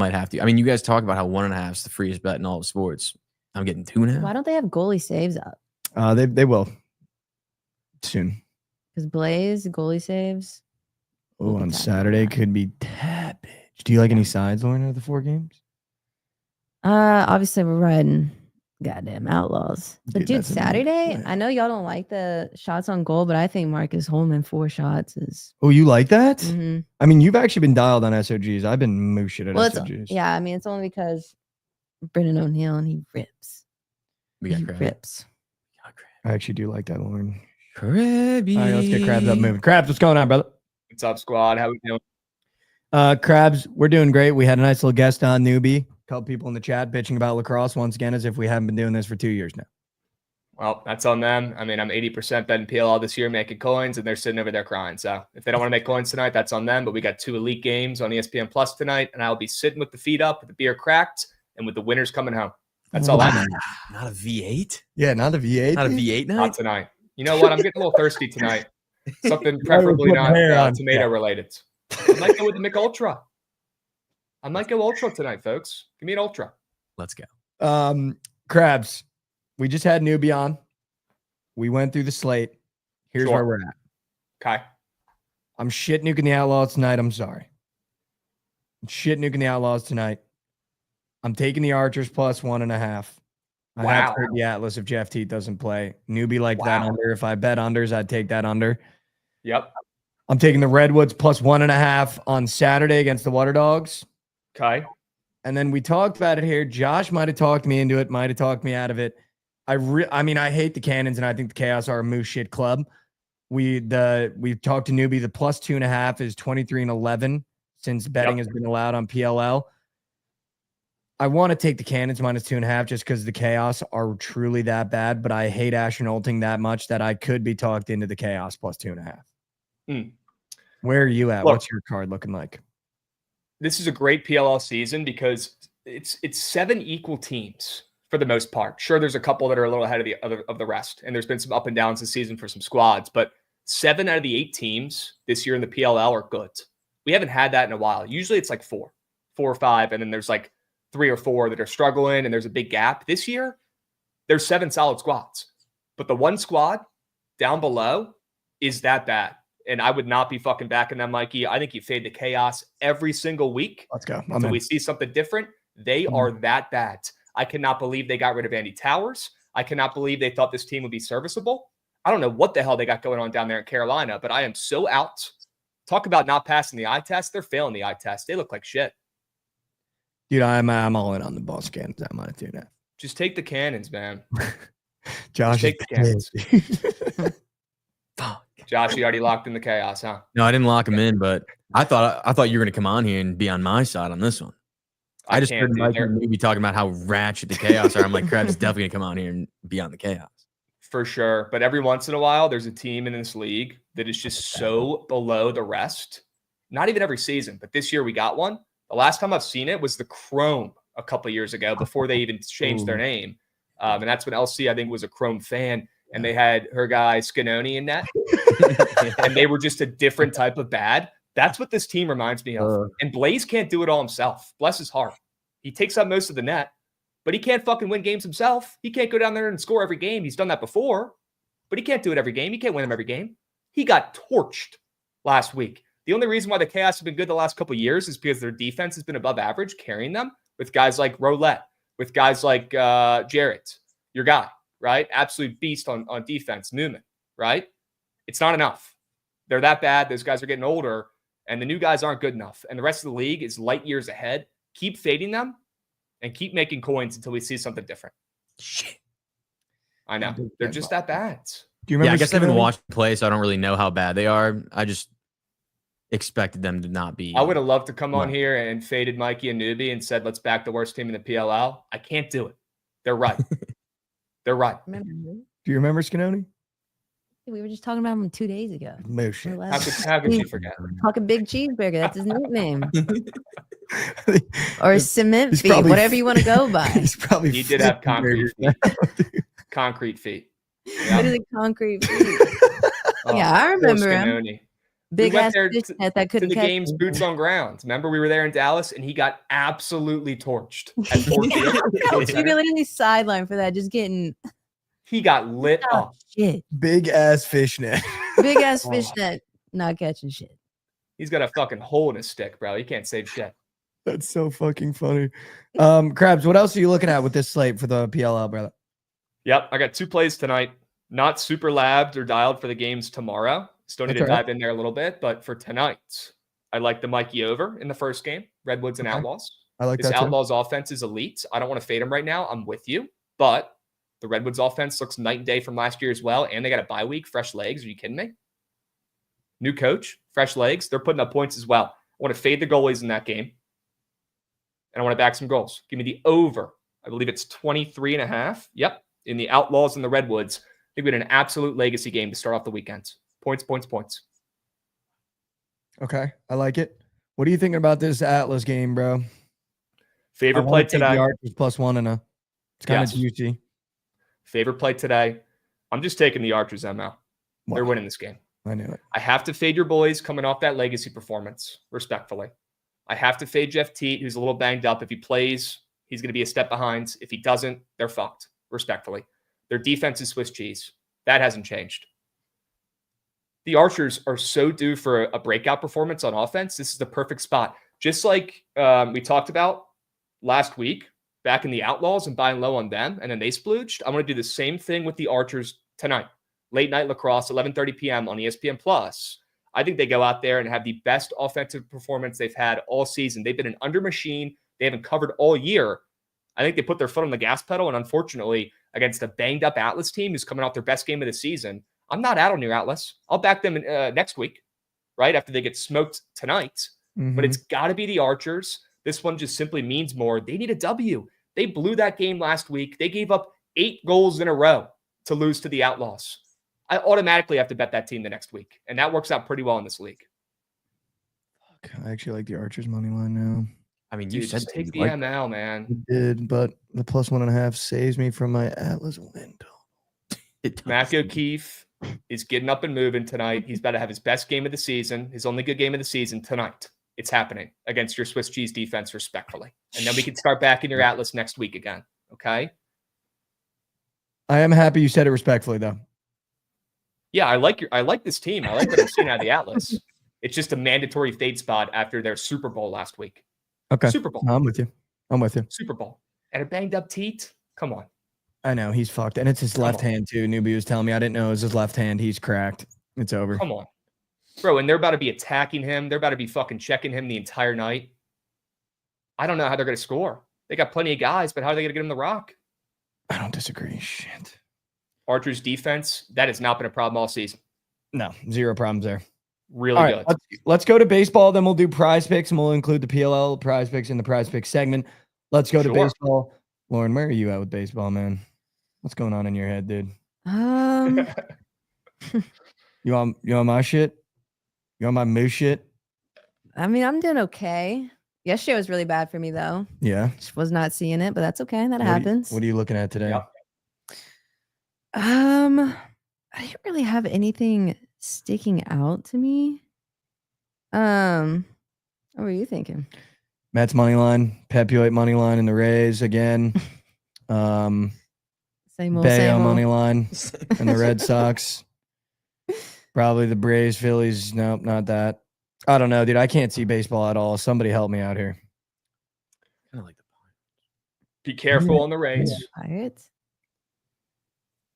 mean, you guys talk about how 1.5 is the freest bet in all of sports. I'm getting 2.5. Why don't they have goalie saves up? They will soon. Because Blaze goalie saves. Oh, on That- Saturday could be tappage. Do you like any sides, Lauren, of the 4 games? Obviously we're riding Goddamn Outlaws. But Dude, dude, that's amazing. Saturday, Yeah. I know y'all don't like the shots on goal, but I think Marcus Holman 4 shots is. Oh, you like that? Mhm. I mean, you've actually been dialed on SOGs. I've been moose shit at Well, it's, SOGs. yeah, I mean, it's only because Brendan O'Neill and he rips. We got He Krabs. rips. I actually do like that, Lauren. Krabby. All right, let's get Krabs up moving. Krabs, what's going on, brother? What's up, squad? How we doing? Krabs, we're doing great. We had a nice little guest on, newbie. A couple people in the chat bitching about lacrosse once again, as if we haven't been doing this for 2 years now. Well, that's on them. I mean, I'm 80% betting PLL this year making coins, and they're sitting over there crying. So if they don't want to make coins tonight, that's on them. But we got 2 elite games on ESPN Plus tonight, and I'll be sitting with the feet up, with the beer cracked, and with the winners coming home. That's all I know. Not a V8? Yeah, not a V8. Not a V8 Not night? tonight. You know what? I'm getting a little thirsty tonight. Something preferably put not hair on. tomato Yeah. related. I might go with the Mick Ultra. I might go Ultra tonight, folks. Give me an Ultra. Let's go. Krabs, we just had newbie on. We went through the slate. Here's Sure. where we're at. Okay. I'm shit nuking the Outlaws tonight. I'm sorry. I'm shit nuking the Outlaws tonight. I'm taking the Archers plus 1.5. I have Wow. to hurt the Atlas if Jeff Teat doesn't play. Newbie like that Wow. under. If I bet unders, I'd take that under. Yep. I'm taking the Redwoods plus 1.5 on Saturday against the Water Dogs. Okay. And then we talked about it here. Josh might have talked me into it, might have talked me out of it. I mean, I hate the Cannons, and I think the Chaos are a moose shit club. We talked to newbie. The plus 2.5 is 23-11 since betting has been allowed on PLL. I want to take the Cannons minus 2.5 just because the Chaos are truly that bad, but I hate Asher Nolting that much that I could be talked into the Chaos plus 2.5. Where are you at? Look, what's your card looking like? this is a great PLL season because it's 7 equal teams for the most part. Sure, there's a couple that are a little ahead of the rest, and there's been some up and downs this season for some squads, but 7 out of the 8 teams this year in the PLL are good. We haven't had that in a while. Usually it's like 4 or 5, and then there's like 3 or 4 that are struggling, and there's a big gap. This year, there's 7 solid squads, but the one squad down below is that bad. And I would not be fucking backing them, Mikey. I think you fade the Chaos every single week Let's go. until we see something different. They are that bad. I cannot believe they got rid of Andy Towers. I cannot believe they thought this team would be serviceable. I don't know what the hell they got going on down there in Carolina, but I am so out. Talk about not passing the eye test. They're failing the eye test. They look like shit. Dude, I'm all in on the Boss Cannons. I'm on it too now. Just take the Cannons, man. Josh, take the Cannons. Cannons. Fuck. Josh, you already locked in the Chaos, huh? No, I didn't lock him in, but I thought you were going to come on here and be on my side on this one. I just heard Mike maybe talking about how ratchet the Chaos are. I'm like, Krabs is definitely going to come on here and be on the Chaos. For sure. But every once in a while, there's a team in this league that is just so below the rest. Not even every season, but this year we got one. The last time I've seen it was the Chrome a couple of years ago before they even changed their name. And that's when LC, I think, was a Chrome fan. And they had her guy Scanoni in net. And they were just a different type of bad. That's what this team reminds me of. And Blaze can't do it all himself. Bless his heart. He takes up most of the net, but he can't fucking win games himself. He can't go down there and score every game. He's done that before, but he can't do it every game. He can't win them every game. He got torched last week. The only reason why the Chaos have been good the last couple of years is because their defense has been above average, carrying them with guys like Roulette, with guys like Jarrett, your guy, right? Absolute beast on defense, Newman, right? It's not enough. They're that bad. Those guys are getting older, and the new guys aren't good enough. And the rest of the league is light years ahead. Keep fading them and keep making coins until we see something different. Shit. I know. They're just that bad. Do you remember? Yeah, I guess I haven't Scanoni? watched them play, so I don't really know how bad they are. I just expected them to not be. I would have loved to come on Right. here and faded Mikey and Newbie and said, let's back the worst team in the PLL. I can't do it. They're right. They're right. Remember who? Do you remember Scanoni? We were just talking about him 2 days ago. Motion. Or How last. could you forget? Talking big cheeseburger. That's his nickname. Or cement He's feet, probably- whatever you want to go by. He's probably. He did have concrete feet. Concrete feet. What is a concrete feet? Yeah, I poor remember him. Scanoni. Big went ass there fish net that To couldn't the catch game's him. boots on ground. Remember, we were there in Dallas, and he got absolutely torched at Ford Field. He literally sideline for that, just getting He got lit oh, up. shit. Big ass fishnet. Big ass fish net, not catching shit. He's got a fucking hole in his stick, bro. He can't save shit. That's so fucking funny. Krabs, what else are you looking at with this slate for the PLL, brother? Yep, I got 2 plays tonight. Not super labbed or dialed for the games tomorrow. Still need That's to all right. dive in there a little bit, but for tonight, I like the Mikey over in the first game, Redwoods and Okay. Outlaws. I like This that too. Outlaws offense is elite. I don't want to fade them right now. I'm with you, but the Redwoods offense looks night and day from last year as well, and they got a bye week, fresh legs. Are you kidding me? New coach, fresh legs. They're putting up points as well. I want to fade the goalies in that game, and I want to back some goals. Give me the over. I believe it's 23.5. Yep, in the Outlaws and the Redwoods. I think we had an absolute legacy game to start off the weekends. Points, points, points. Okay, I like it. What are you thinking about this Atlas game, bro? Favorite play The today. Archers +1 and it's kind of Yes. juicy. Favorite play today. I'm just taking the Archers, ML. They're Wow, winning this game. I knew it. I have to fade your boys coming off that legacy performance, respectfully. I have to fade Jeff Teat, who's a little banged up. If he plays, he's going to be a step behind. If he doesn't, they're fucked, respectfully. Their defense is Swiss cheese. That hasn't changed. The Archers are so due for a breakout performance on offense. This is the perfect spot. Just like we talked about last week, back in the Outlaws and buying low on them, and then they splooged. I'm going to do the same thing with the Archers tonight. Late night lacrosse, 11:30 p.m. on ESPN Plus. I think they go out there and have the best offensive performance they've had all season. They've been an under machine. They haven't covered all year. I think they put their foot on the gas pedal, and unfortunately, against a banged up Atlas team who's coming off their best game of the season, I'm not out on New Atlas. I'll back them next week, right after they get smoked tonight. But it's got to be the Archers. This one just simply means more. They need a W. They blew that game last week. They gave up 8 goals in a row to lose to the Outlaws. I automatically have to bet that team the next week, and that works out pretty well in this league. I actually like the Archers money line now. I mean, you Dude, said just take you the liked ML, man. I did, but the +1.5 saves me from my Atlas window. it. Mac O'Keefe is getting up and moving tonight. He's about to have his best game of the season, his only good game of the season tonight. It's happening against your Swiss cheese defense, respectfully. And then we can start back in your Atlas next week again. Okay? I am happy you said it respectfully, though. Yeah, I like this team. I like what I'm seeing out of the Atlas. It's just a mandatory fade spot after their Super Bowl last week. Okay. Super Bowl. No, I'm with you. I'm with you. Super Bowl. And a banged up Teat? Come on. I know he's fucked, and it's his Come left on. hand too. Newbie was telling me I didn't know it was his left hand. He's cracked. It's over. Come on. Bro, and they're about to be attacking him. They're about to be fucking checking him the entire night. I don't know how they're going to score. They got plenty of guys, but how are they going to get him the rock? I don't disagree. Shit. Archer's defense, that has not been a problem all season. No, zero problems there. Really All right, good. let's go to baseball. Then we'll do prize picks, and we'll include the PLL prize picks in the prize picks segment. Let's go to Sure. baseball. Lauren, where are you at with baseball, man? What's going on in your head, dude? You on my shit? You on my moose shit? I mean, I'm doing okay. Yesterday was really bad for me though. Yeah. Just was not seeing it, but that's okay. That happens. What are you looking at today? Yep. I didn't really have anything sticking out to me. What were you thinking? Mets money line, Pepuate money line, and the Rays again. Same old, Bayo same money old. line, and the Red Sox. Probably the Braves, Phillies. Nope, not that. I don't know, dude. I can't see baseball at all. Somebody help me out here. Kind of like the Be careful on the Rays. Pirates.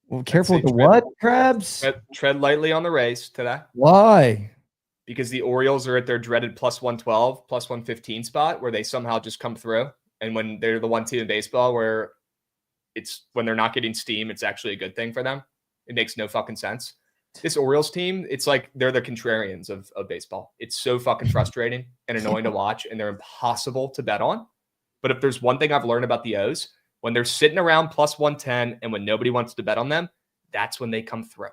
Well, careful say with the tread- what, Krabs? Tread lightly on the Rays today Why? because the Orioles are at their dreaded plus 112, plus 115 spot where they somehow just come through. And when they're the one team in baseball where it's when they're not getting steam, it's actually a good thing for them. It makes no fucking sense. This Orioles team, it's like they're the contrarians of baseball. It's so fucking frustrating and annoying to watch, and they're impossible to bet on. But if there's one thing I've learned about the O's, when they're sitting around plus 110 and when nobody wants to bet on them, that's when they come through.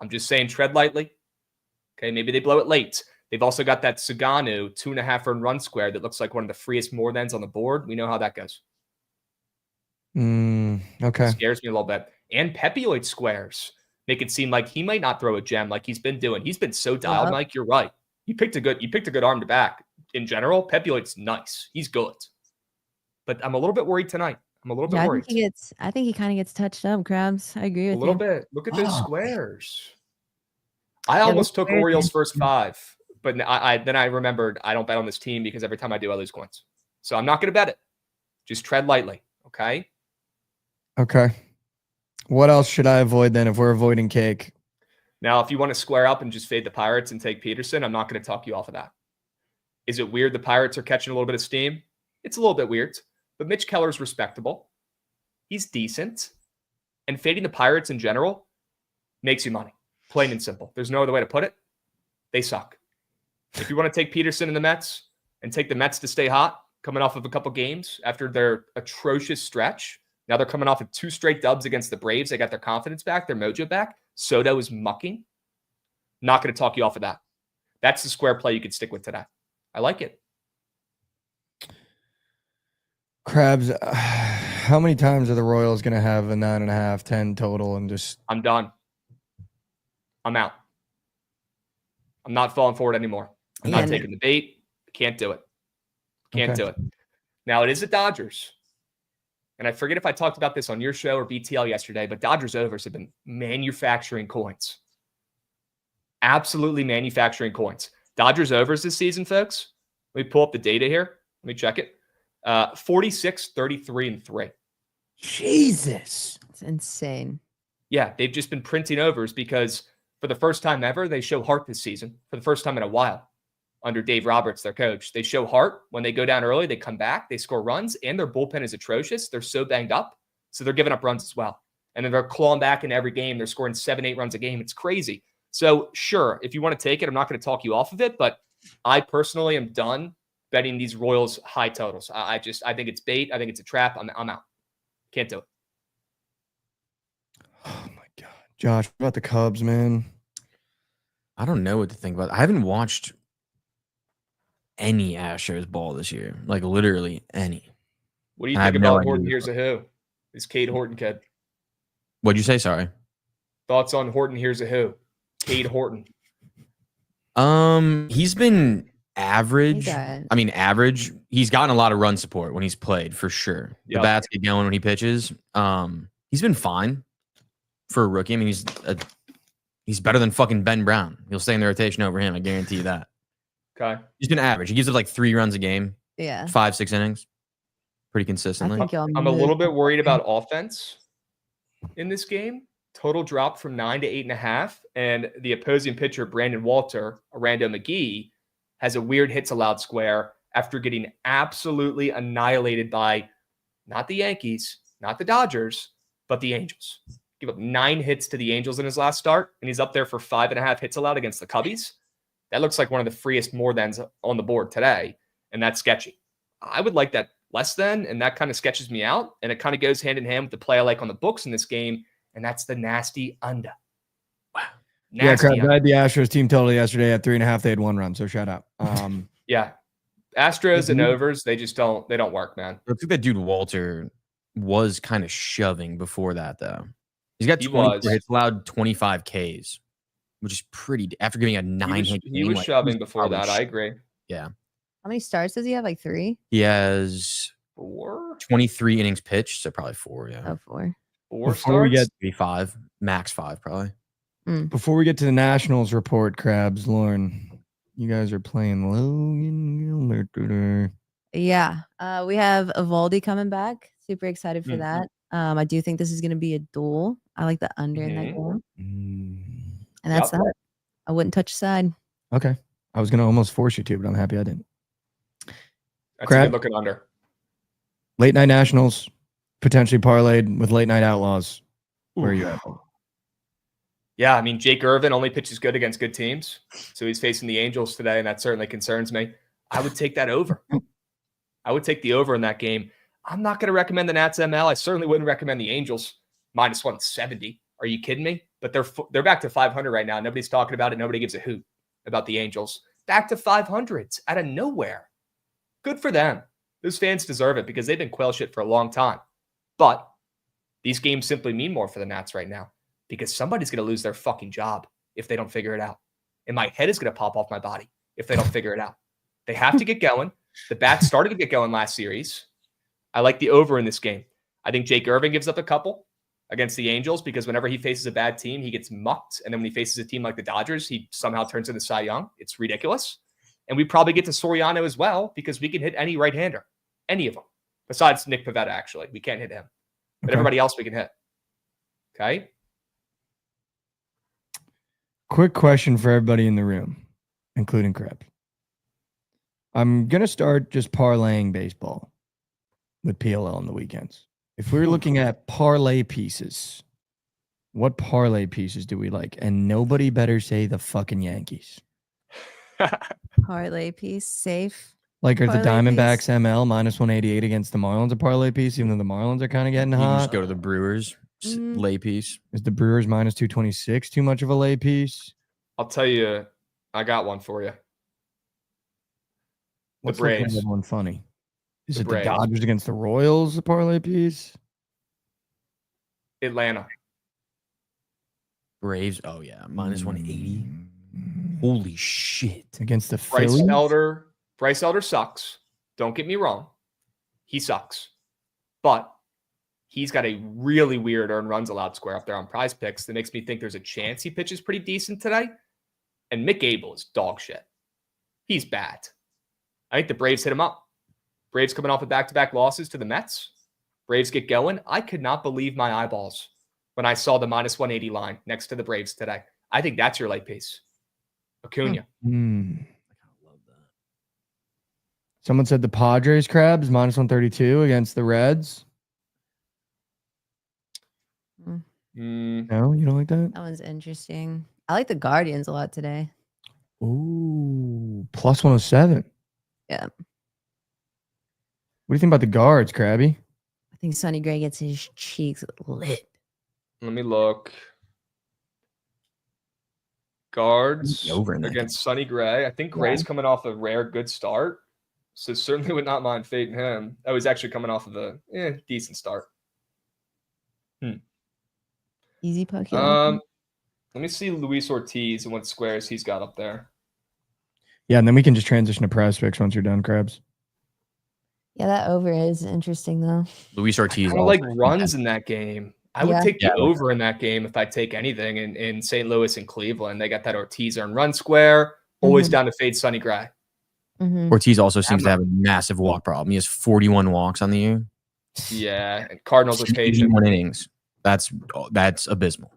I'm just saying, tread lightly. Okay, maybe they blow it late. They've also got that Suganu 2.5 run square that looks like one of the freest more thans on the board. We know how that goes. Okay. Scares me a little bit. And Pepioid squares make it seem like he might not throw a gem like he's been doing. He's been so dialed, Yeah. Mike. You're right. You picked a good arm to back. In general, Pepioid's nice. He's good. But I'm a little bit worried tonight. I'm a little bit Yeah, worried. I think he kind of gets touched up, Krabs. I agree A with little you. bit. Look at those Oh. squares. I Yeah, almost those took squares, Orioles man. first 5, But then I remembered I don't bet on this team because every time I do, I lose coins. So I'm not going to bet it. Just tread lightly. Okay. Okay. What else should I avoid then if we're avoiding cake? Now, if you want to square up and just fade the Pirates and take Peterson, I'm not going to talk you off of that. Is it weird the Pirates are catching a little bit of steam? It's a little bit weird, but Mitch Keller's respectable. He's decent. And fading the Pirates in general makes you money. Plain and simple. There's no other way to put it. They suck. If you want to take Peterson and the Mets and take the Mets to stay hot, coming off of a couple games after their atrocious stretch, now they're coming off of 2 straight dubs against the Braves. They got their confidence back, their mojo back. Soto is mucking. Not going to talk you off of that. That's the square play you could stick with today. I like it. Krabs, how many times are the Royals going to have a 9.5, 10 total and just... I'm done. I'm out. I'm not falling for it anymore. I'm not taking the bait. Can't do it. Can't do it. Now, it is the Dodgers. And I forget if I talked about this on your show or BTL yesterday, but Dodgers overs have been manufacturing coins. Absolutely manufacturing coins. Dodgers overs this season, folks. Let me pull up the data here. Let me check it. 46, 33, and 3. Jesus. It's insane. Yeah, they've just been printing overs because for the first time ever, they show heart this season. For the first time in a while. Under Dave Roberts, their coach. They show heart. When they go down early, they come back, they score runs, and their bullpen is atrocious. They're so banged up, so they're giving up runs as well. And then they're clawing back in every game. They're scoring 7-8 runs a game. It's crazy. So sure, if you want to take it, I'm not going to talk you off of it, but I personally am done betting these Royals high totals. I think it's bait. I think it's a trap. I'm out. Can't do it. Oh my God. Josh, what about the Cubs, man? I don't know what to think about. I haven't watched any Astros ball this year. Like literally any. What do you I think have no about idea. Horton Here's a Who? This Cade Horton kid. What'd you say? Sorry. Thoughts on Horton Here's a Who? Cade Horton. He's been average. Okay. I mean, average. He's gotten a lot of run support when he's played for sure. The Yep. bats get going when he pitches. He's been fine for a rookie. I mean, he's better than fucking Ben Brown. He'll stay in the rotation over him. I guarantee you that. Okay. He's been average. He gives up like 3 runs a game, Yeah. 5-6 innings, pretty I consistently. think y'all I'm a little moved. bit worried about offense in this game. Total drop from 9 to 8.5. And the opposing pitcher, Brandon Walter, Arando McGee, has a weird hits allowed square after getting absolutely annihilated by not the Yankees, not the Dodgers, but the Angels. Give up 9 hits to the Angels in his last start, and he's up there for 5.5 hits allowed against the Cubbies. That looks like one of the freest more thans on the board today, and that's sketchy. I would like that less than, and that kind of sketches me out, and it kind of goes hand in hand with the play I like on the books in this game, and that's the nasty under. Wow. Yeah, Krabs, I had the Astros team total yesterday at 3.5. They had 1 run, so shout out. Yeah. Astros and overs, they don't work, man. I think that dude Walter was kind of shoving before that, though. He's got 24 hits allowed, 25 Ks, which is pretty. After giving a 9-hit game, he was shoving before that. I agree. Yeah. How many starts does he have? Like 3? He has 4? 23 innings pitched, so probably 4. Yeah. Oh, 4. 4 Before we starts? get Maybe 5, max 5, probably. Before we get to the Nationals report, Krabs, Lauren, you guys are playing Logan Gilbert today. Yeah. We have Evaldi coming back. Super excited for that. I do think this is going to be a duel. I like the under in that game. And that's that. I wouldn't touch side. Okay. I was going to almost force you to, but I'm happy I didn't. That's a good looking under. Late night Nationals, potentially parlayed with late night Outlaws. Where are you at? Yeah, I mean, Jake Irvin only pitches good against good teams. So he's facing the Angels today, and that certainly concerns me. I would take that over. I would take the over in that game. I'm not going to recommend the Nats ML. I certainly wouldn't recommend the Angels minus 170. Are you kidding me? But they're back to 500 right now. Nobody's talking about it. Nobody gives a hoot about the Angels. Back to 500s out of nowhere. Good for them. Those fans deserve it because they've been quail shit for a long time. But these games simply mean more for the Nats right now because somebody's going to lose their fucking job if they don't figure it out. And my head is going to pop off my body if they don't figure it out. They have to get going. The bats started to get going last series. I like the over in this game. I think Jake Irvin gives up a couple. against the Angels because whenever he faces a bad team, he gets mucked. And then when he faces a team like the Dodgers, he somehow turns into Cy Young. It's ridiculous. And we probably get to Soriano as well because we can hit any right-hander, any of them, besides Nick Pivetta, actually. We can't hit him. But everybody else we can hit. Okay? Quick question for everybody in the room, including Krabs. I'm going to start just parlaying baseball with PLL on the weekends. If we were looking at parlay pieces, what parlay pieces do we like? And nobody better say the fucking Yankees. Parlay piece, safe. Like, are the Parlay Diamondbacks piece. ML -188 against the Marlins a parlay piece, even though the Marlins are kind of getting You can hot? just go to the Brewers lay piece. Is the Brewers -226 too much of a lay piece? I'll tell you, I got one for you. What's looking at Braves. everyone funny? Is The it Braves. the Dodgers against the Royals, a parlay piece? Atlanta. Braves. Oh yeah, -180. Holy shit. Against the Bryce Phillies? Elder. Bryce Elder sucks. Don't get me wrong. He sucks. But he's got a really weird earned runs allowed square up there on Prize Picks that makes me think there's a chance he pitches pretty decent today. And Mick Abel is dog shit. He's bad. I think the Braves hit him up. Braves coming off of back-to-back losses to the Mets. Braves get going. I could not believe my eyeballs when I saw the -180 line next to the Braves today. I think that's your late piece. Acuna. Someone said the Padres Krabs -132 against the Reds. No, you don't like that? That one's interesting. I like the Guardians a lot today. Ooh, +107. Yeah. What do you think about the guards, Krabby? I think Sonny Gray gets his cheeks lit. Let me look. Guards Over in that against Sonny Gray. I think Gray's coming off a rare good start. So certainly would not mind fading him. I was actually coming off of a decent start. Easy puck. Yeah. Let me see Luis Ortiz and what squares he's got up there. Yeah, and then we can just transition to Prize Picks once you're done, Krabs. Yeah, that over is interesting though. Luis Ortiz. I don't like runs in that game. I would Yeah. take the over in that game if I take anything in St. Louis and Cleveland. They got that Ortiz earned run square. Always down to fade Sonny Gray. Ortiz also seems to have a massive walk problem. He has 41 walks on the year. Yeah, and Cardinals are patient. 81 innings. That's abysmal.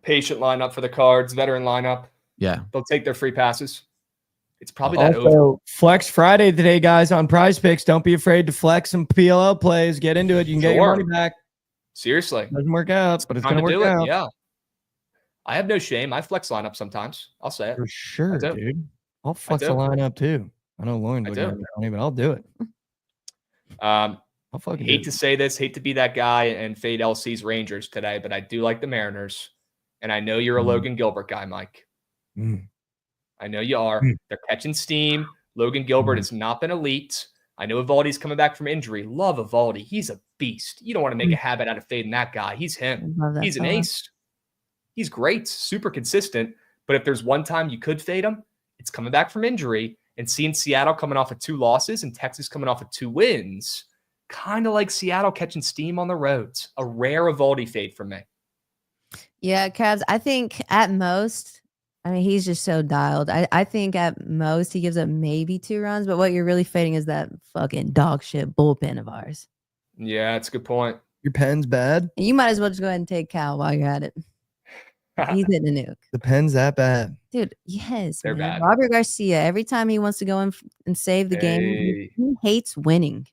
Patient lineup for the Cards, veteran lineup. Yeah. They'll take their free passes. It's probably that over. Also, Flex Friday today, guys, on Prize Picks. Don't be afraid to flex some PLL plays. Get into it. You can get your money back. Seriously. Doesn't work out, but it's Time going to to work do it. out. Yeah. I have no shame. I flex lineup sometimes. I'll say it. For sure, do. dude. I'll flex do. the line up too. I know Lauren's I looking at do. me funny, but I'll do it. I'll fucking Hate do to it. say this, hate to be that guy and fade LC's Rangers today, but I do like the Mariners. And I know you're a Logan Gilbert guy, Mike. I know you are. They're catching steam. Logan Gilbert has not been elite. I know Evaldi's coming back from injury. Love Evaldi. He's a beast. You don't want to make a habit out of fading that guy. He's him. Love that He's an fella. ace. He's great, super consistent. But if there's one time you could fade him, it's coming back from injury and seeing Seattle coming off of 2 losses and Texas coming off of 2 wins. Kind of like Seattle catching steam on the roads. A rare Evaldi fade from me. Yeah, Krabs. I think at most, I mean, he's just so dialed. I think at most he gives up maybe 2 runs, but what you're really fading is that fucking dog shit bullpen of ours. Yeah, that's a good point. Your pen's bad? And you might as well just go ahead and take Cal while you're at it. He's hitting a nuke. The pen's that bad? Dude, yes. They're man. bad. Robert Garcia, every time he wants to go in and save the game, Hey. he hates winning.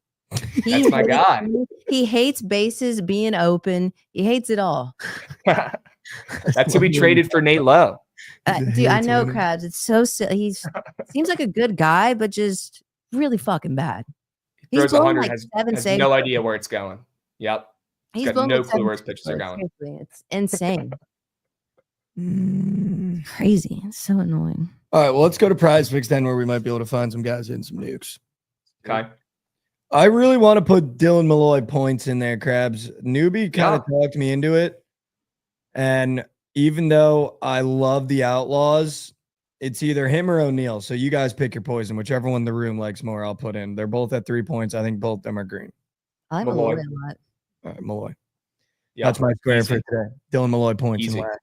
That's my guy. He hates bases being open. He hates it all. That's who we traded for Nate Lowe. Dude, I hates know winning. Krabs. It's so silly. He's seems like a good guy, but just really fucking bad. He's Throws blowing 100, like has 7 saves. no idea where it's going. Yep. He's got blowing no like clue 7 where his pitches are going. Seriously, it's insane. Crazy. It's so annoying. All right, well, let's go to Prize Picks then, where we might be able to find some guys hitting some nukes. Okay. I really want to put Dylan Malloy points in there, Krabs. Newbie kind of talked me into it. And even though I love the Outlaws, it's either him or O'Neal. So you guys pick your poison. Whichever one the room likes more, I'll put in. They're both at 3 points. I think both of them are green. I like Malloy. Malloy a lot. All right, Malloy. That's my square easy. for today. Dylan Malloy points Easy. and wax.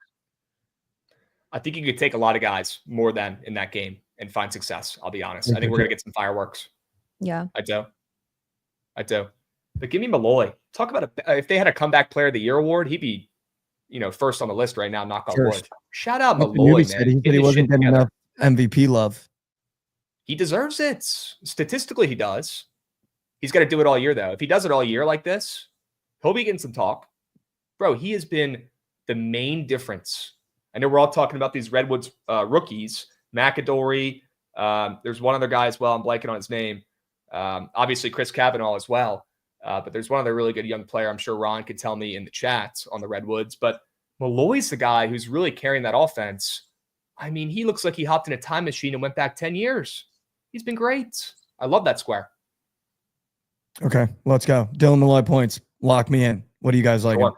I think you could take a lot of guys more than in that game and find success. I'll be honest. I think we're going to get some fireworks. Yeah. I do. But give me Malloy. Talk about if they had a comeback player of the year award, he'd be, first on the list right now. Knock on wood. First. Shout out That's what Malloy, Newbie man. said. He Get said he his wasn't shit getting together. enough MVP love. He deserves it. Statistically, he does. He's got to do it all year, though. If he does it all year like this, he'll be getting some talk. Bro, he has been the main difference. I know we're all talking about these Redwoods rookies, McAdory. There's one other guy as well. I'm blanking on his name. Obviously, Chris Kavanaugh as well. But there's one other really good young player. I'm sure Ron could tell me in the chat on the Redwoods. But Malloy's the guy who's really carrying that offense. I mean, he looks like he hopped in a time machine and went back 10 years. He's been great. I love that square. Okay, let's go. Dylan Malloy points. Lock me in. What do you guys like? Sure.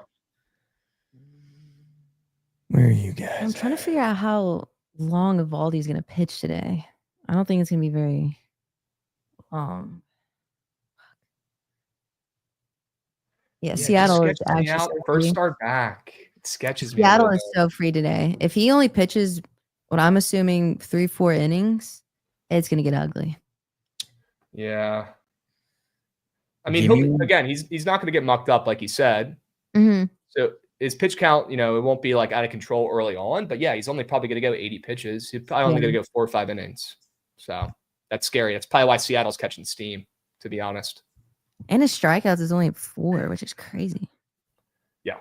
Where are you guys? I'm trying to figure out how long Evaldi's going to pitch today. I don't think it's going to be very long. Yeah, Seattle is actually out, so first free. start back. It sketches me. Seattle is so free today. If he only pitches what I'm assuming 3-4 innings, it's going to get ugly. Yeah. I mean, again, he's not going to get mucked up like he said. Mm-hmm. So his pitch count, it won't be like out of control early on. But yeah, he's only probably going to go 80 pitches. He's probably only going to go 4 or 5 innings. So that's scary. That's probably why Seattle's catching steam, to be honest. And his strikeouts is only 4, which is crazy. Yeah.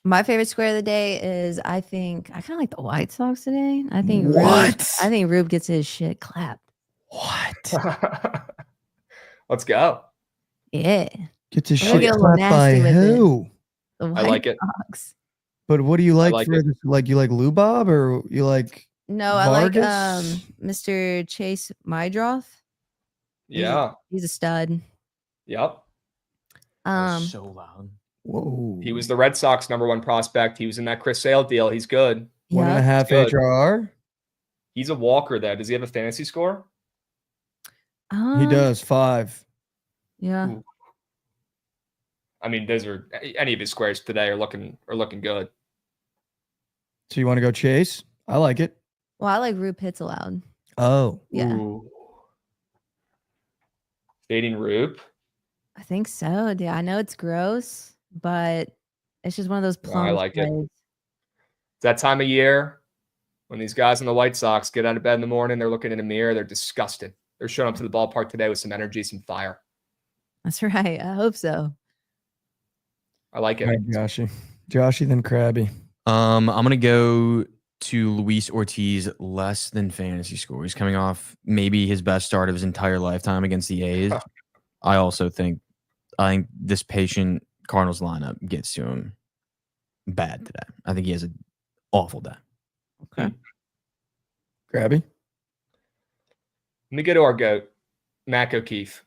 My favorite square of the day is I kind of like the White Sox today. I think Rube gets his shit clapped. What? Let's go. Yeah. Gets his We'll shit get a little clapped by nasty with it. who? The I like it. Sox. But what do you like, like for it. this? Like, you like Lou Bob or you like No, I like Vargas? Mr. Chase Mydroth. Yeah. He's a stud. Yep. So loud. Whoa. He was the Red Sox #1 prospect. He was in that Chris Sale deal. He's good. 1.5 Good. HRR. He's a walker though. Does he have a fantasy score? He does 5. Yeah. Ooh. I mean, those are any of his squares today are looking good. So you want to go Chase? I like it. Well, I like Rube hits allowed. Oh, Yeah. Ooh. Fading Rube. I think so. Yeah, I know it's gross, but it's just one of those plum. I like it. plays. It's that time of year when these guys in the White Sox get out of bed in the morning, they're looking in a mirror, they're disgusted. They're showing up to the ballpark today with some energy, some fire. That's right. I hope so. I like it. all right, Joshy, then Krabby. I'm gonna go to Luis Ortiz less than fantasy score. He's coming off maybe his best start of his entire lifetime against the A's. I think this patient Cardinals lineup gets to him bad today. I think he has an awful day. Okay. Krabby. Let me go to our GOAT, Mac O'Keefe.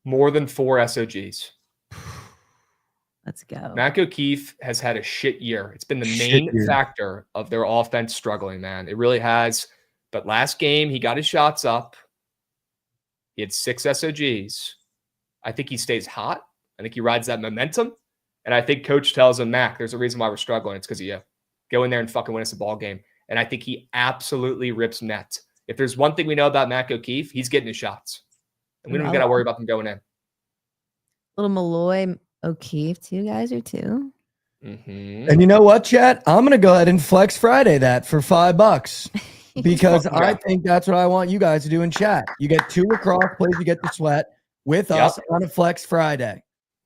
More than 4 SOGs. Let's go. Mac O'Keefe has had a shit year. It's been the Shit main year. factor of their offense struggling, man. It really has. But last game, he got his shots up. He had 6 SOGs. I think he stays hot. I think he rides that momentum. And I think coach tells him, Mac, there's a reason why we're struggling. It's because of you. Go in there and fucking win us a ball game. And I think he absolutely rips net. If there's one thing we know about Mac O'Keefe, he's getting his shots. And we don't got to worry about them going in. Little Malloy O'Keefe, 2 guys or 2. Mm-hmm. And you know what, chat? I'm going to go ahead and Flex Friday that for $5 because Fucking I right. think that's what I want you guys to do in chat. You get 2 lacrosse plays, you get the sweat with us on a Flex Friday.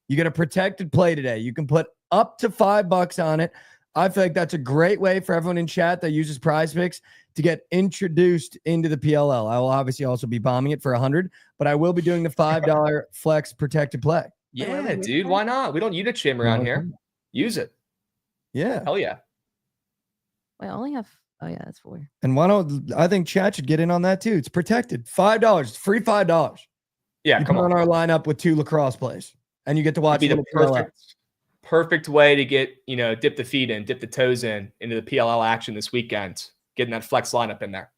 You get a protected play today. You can put up to $5 on it. I feel like that's a great way for everyone in chat that uses Prize Picks to get introduced into the PLL. I will obviously also be bombing it for 100, but I will be doing the $5 Flex protected play. Yeah, dude. Why not? We don't use a chim around here. Use it. Yeah. Hell yeah. Wait, I only have. Oh yeah, that's 4. And why don't I think chat should get in on that too? It's protected. $5. It's free $5. Yeah, You come put on. on our lineup with 2 lacrosse plays, and you get to watch It'd be the the perfect way to get, dip the feet in, dip the toes in into the PLL action this weekend. Getting that flex lineup in there.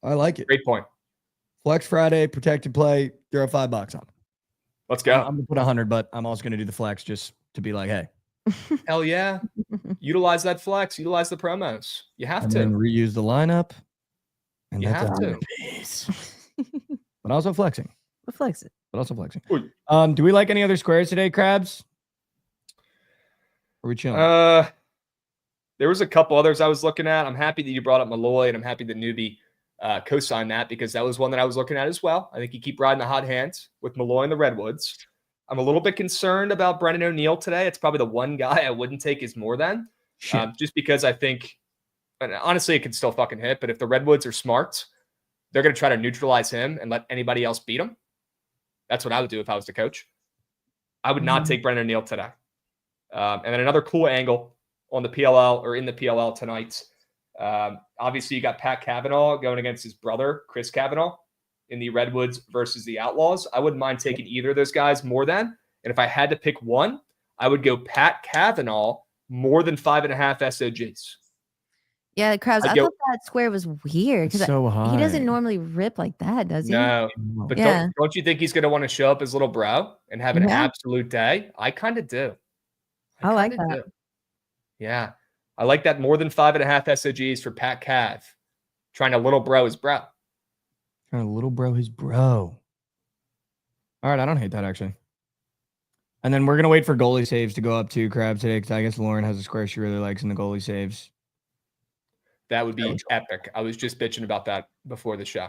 I like it. Great point. Flex Friday, protected play, throw $5 on. Let's I'm go. gonna put 100, but I'm also gonna do the flex just to be like, hey, Hell yeah. Utilize that flex. Utilize the promos. You have and to. then reuse the lineup. And You that's have to. But also flexing. But flex it. But also flexing. Oy. Do we like any other squares today, Krabs? Are we chilling? There was a couple others I was looking at. I'm happy that you brought up Malloy, and I'm happy that Newbie co-signed that because that was one that I was looking at as well. I think you keep riding the hot hands with Malloy and the Redwoods. I'm a little bit concerned about Brennan O'Neill today. It's probably the one guy I wouldn't take as more than, just because I think, and honestly, it could still fucking hit. But if the Redwoods are smart, they're going to try to neutralize him and let anybody else beat him. That's what I would do if I was the coach. I would not take Brennan O'Neill today. And then another cool angle on the PLL or in the PLL tonight. Obviously, you got Pat Cavanaugh going against his brother, Chris Cavanaugh, in the Redwoods versus the Outlaws. I wouldn't mind taking either of those guys more than. And if I had to pick one, I would go Pat Cavanaugh more than 5.5 SOGs. Yeah, Krabs, I thought that square was weird because so high. he doesn't normally rip like that, does he? No, but Yeah. don't you think he's going to want to show up his little bro and have an absolute day? I kind of do. I like that. Yeah. I like that more than 5.5 SOGs for Pat Cav. Trying to little bro his bro. Trying to little bro his bro. All right, I don't hate that actually. And then we're gonna wait for goalie saves to go up too, Krabs, today, because I guess Lauren has a square she really likes in the goalie saves. That would be epic. I was just bitching about that before the show.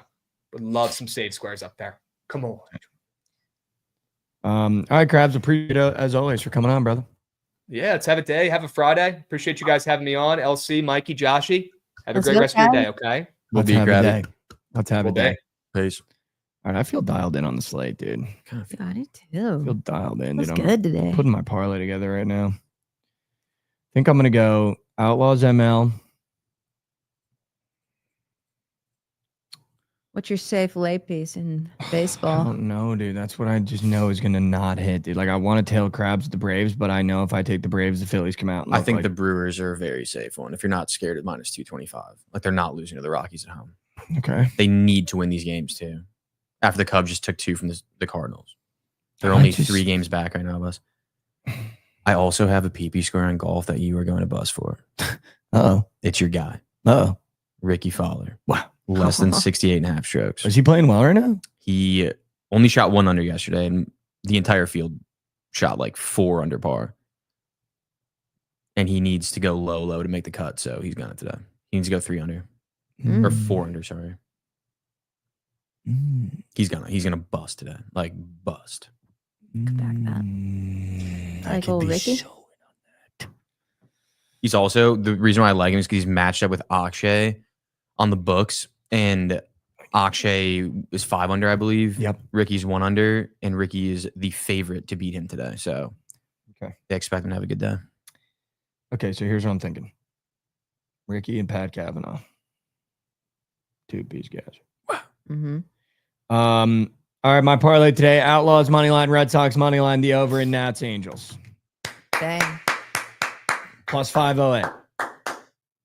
Would love some save squares up there. Come on. All right, Krabs, appreciate it as always for coming on, brother. Yeah, let's have a day. Have a Friday. Appreciate you guys having me on. LC, Mikey, Joshy. Have a Let's great go, rest of your Krabs. day, okay? Let's have a day. Let's have a Cool day. Peace. All right, I feel dialed in on the slate, dude. I do I too. feel dialed in, That's dude. I'm good today. putting my parlay together right now. I think I'm gonna go Outlaws ML. What's your safe lay piece in I baseball? don't know, dude. That's what I just know is gonna not hit, dude. Like I want to tail Krabs the Braves, but I know if I take the Braves, the Phillies come out. And I look think like, the Brewers are a very safe one. If you're not scared at minus 225, like they're not losing to the Rockies at home. okay. They need to win these games too. After the Cubs just took 2 from the Cardinals, they're I only just- 3 games back right now of us. I also have a PP square on golf that you are going to bust for. Oh, It's your guy, Ricky Fowler. wow. Less than 68.5 strokes. Is he playing well right now? He only shot 1 under yesterday, and the entire field shot like 4 under par. And he needs to go low to make the cut, so he's gonna today. He needs to go 3 under or 4 under. Sorry, he's gonna bust today, like bust. Back that. I Like could old be Ricky? so in on that. He's also the reason why I like him is because he's matched up with Akshay on the books, and Akshay is 5 under, I believe. Yep. Ricky's 1 under, and Ricky is the favorite to beat him today. So, okay, they expect him to have a good day. Okay, so here's what I'm thinking: Ricky and Pat Cavanaugh, 2 piece guys. Mm-hmm. All right, my parlay today: Outlaws money line, Red Sox money line, the over, and Nats Angels. Dang. Plus 508.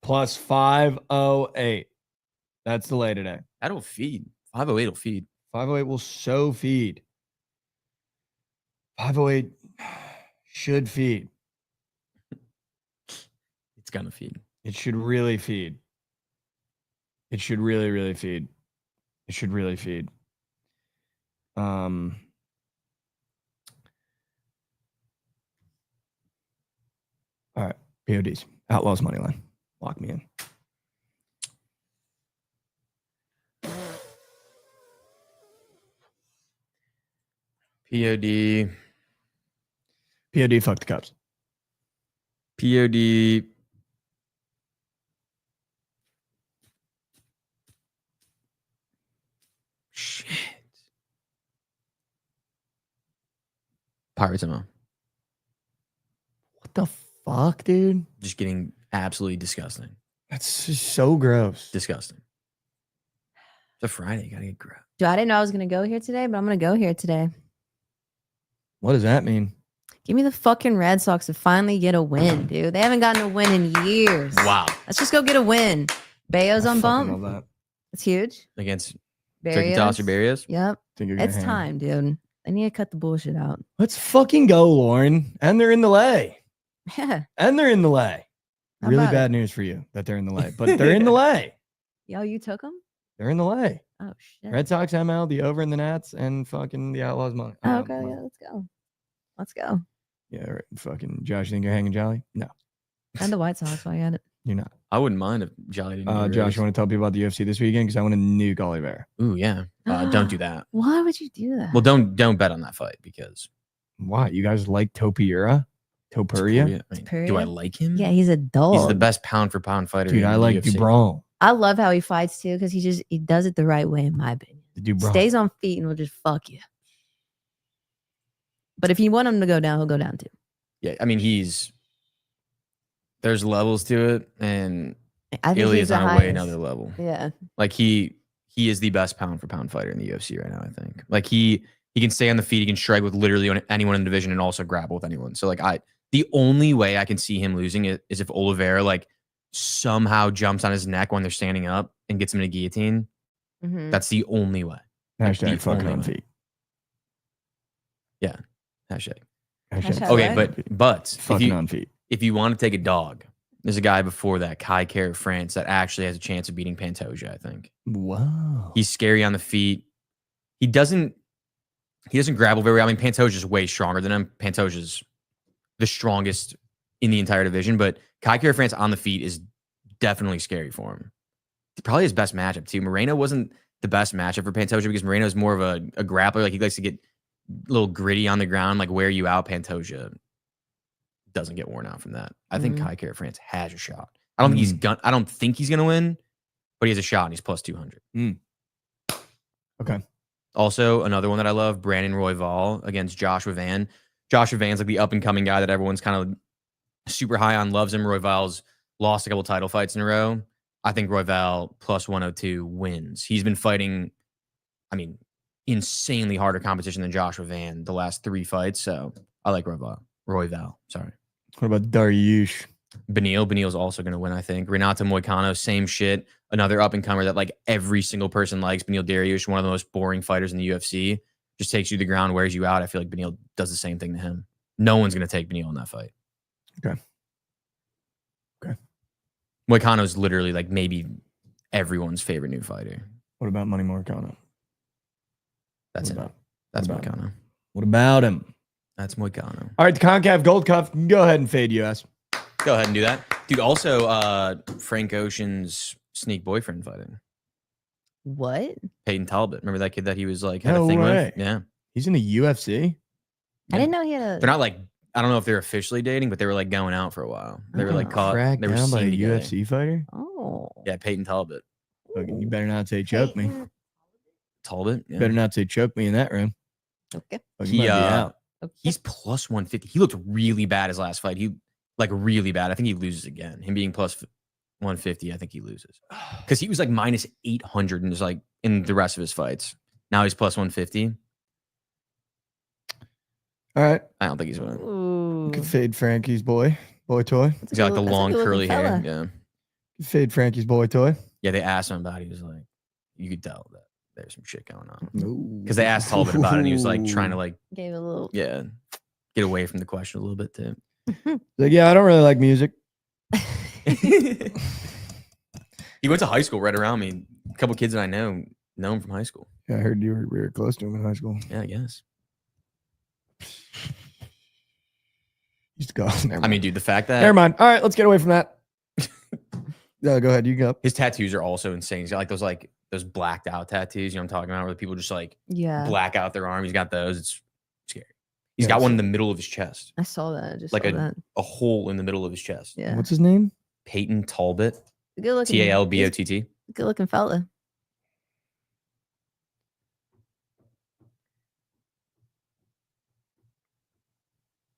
Plus 508. That's the lay today. That'll feed. 508 will feed. 508 will so feed. 508 should feed. It's gonna feed. It should really feed. It should really, really feed. It should really feed. All right. PODs. Outlaws money line. Lock me in. POD. POD, fuck the Cubs. POD. Shit. Pirates MO. What the fuck, dude? Just getting absolutely disgusting. That's just so gross. Disgusting. It's a Friday. Gotta get gross. Dude, I didn't know I was going to go here today, but I'm going to go here today. What does that mean? Give me the fucking Red Sox to finally get a win, dude. They haven't gotten a win in years. Wow. Let's just go get a win. Bayo's I on fucking bump. love that. It's huge. Against Turkey Barrios. Toss or Barrios? Yep. Think you're gonna It's hang. time, dude. I need to cut the bullshit out. Let's fucking go, Lauren. And they're in the lay. Yeah. And they're in the lay. How Really about bad news for you that they're in the lay, but they're in the lay. Yo, you took them? They're in the lay. Oh shit. Red Sox ML, the over in the Nats, and fucking the Outlaws money. Oh, okay, yeah, let's go. Let's go. Yeah, right. Fucking Josh, you think you're hanging jolly? No, And the White Sox, while you had it. you're not. I wouldn't mind if Jolly didn't. get Josh, released. you want to tell people about the UFC this weekend? Because I want to nuke Oliveira. Ooh, yeah. Don't do that. Why would you do that? Well, don't bet on that fight because Why? You guys like Topuria? Topuria? I mean, do I like him? Yeah, he's a dog. He's the best pound for pound fighter. Dude, in I the like UFC. Dubron. I love how he fights too, because he does it the right way, in my opinion. Dubron. Stays on feet and will just fuck you. But if you want him to go down, he'll go down too. Yeah, I mean there's levels to it, and I think Ilya he's is the on a way highest. another level. Yeah. Like he is the best pound for pound fighter in the UFC right now. I think. Like he can stay on the feet. He can strike with literally anyone in the division, and also grapple with anyone. So like the only way I can see him losing it is if Oliveira like somehow jumps on his neck when they're standing up and gets him in a guillotine. Mhm. That's the only way. Hashtag the fucking only on way. feet. Hashtag. Hashtag Okay, what? but Fucking on feet. if you want to take a dog, there's a guy before that, Kai Kara France, that actually has a chance of beating Pantoja, I think. Wow. He's scary on the feet. He doesn't grapple very well. I mean, Pantoja's way stronger than him. Pantoja's the strongest in the entire division, but Kai Kara France on the feet is definitely scary for him. It's probably his best matchup too. Moreno wasn't the best matchup for Pantoja because Moreno's more of a grappler. Like he likes to get a little gritty on the ground, like wear you out. Pantoja doesn't get worn out from that. I think Mhm. Kai Kara France has a shot. I don't think he's gonna win, but he has a shot and he's plus 200. Okay. Also, another one that I love, Brandon Royval against Joshua Van. Joshua Van's like the up and coming guy that everyone's kind of super high on, loves him. Royval's lost a couple title fights in a row. I think Royval plus 102 wins. He's been fighting, I mean, insanely harder competition than Joshua Van the last 3 fights. So I like Royval. Sorry. What about Dariush? Beneil's also going to win, I think. Renato Moicano, same shit. Another up-and-comer that like every single person likes. Beneil Dariush, one of the most boring fighters in the UFC. Just takes you to the ground, wears you out. I feel like Beneil does the same thing to him. No one's going to take Beneil in that fight. Okay. Moicano's literally like maybe everyone's favorite new fighter. What about Money Moricano? That's What it. about- That's what about Moicano. What about him? That's Moicano. All right, the CONCACAF Gold Cup. Go ahead and fade US. Go ahead and do that. Dude, also Frank Ocean's sneak boyfriend fighting. What? Peyton Talbot. Remember that kid that he was like had No a thing way. with? Yeah. He's in the UFC. I didn't know he had a. They're not like, I don't know if they're officially dating, but they were like going out for a while. They were like Oh. caught. Cracked They were down by a seen together. UFC fighter. Oh. Yeah, Peyton Talbot. Fucking, you better not say choke me. Peyton. Talbot. Yeah. Better not say choke me in that room. Okay. Fucking He, might be out. Okay. He's plus 150. He looked really bad his last fight. He like really bad. I think he loses again. Him being plus 150, I think he loses. Because he was like minus 800 and like in the rest of his fights. Now he's plus 150. All right. I don't think he's winning. Ooh. You can fade Frankie's boy toy. That's a He's got like good- the that's a long good-looking curly hair. fella. Yeah. You can fade Frankie's boy toy. Yeah, they asked him about it. He was like, you could tell that there's some shit going on. Because Because they asked Talbot about it and he was like trying to like, Gave a little. yeah, get away from the question a little bit too. Like, yeah, I don't really like music. He went to high school right around me. A couple kids that I know him from high school. Yeah, I heard we were close to him in high school. Yeah, I guess. Used to go. Never I mind. mean, dude, the fact that Never mind. All right, let's get away from that. Yeah, go ahead. You go. his tattoos are also insane. He's got like those blacked out tattoos, you know what I'm talking about, where people just like Yeah. black out their arm. He's got those. It's scary. He's Yeah, got it's- one in the middle of his chest, I saw that. I just like saw that. a hole in the middle of his chest. Yeah. What's his name? Peyton Talbot, Good looking. Talbott. Good looking fella.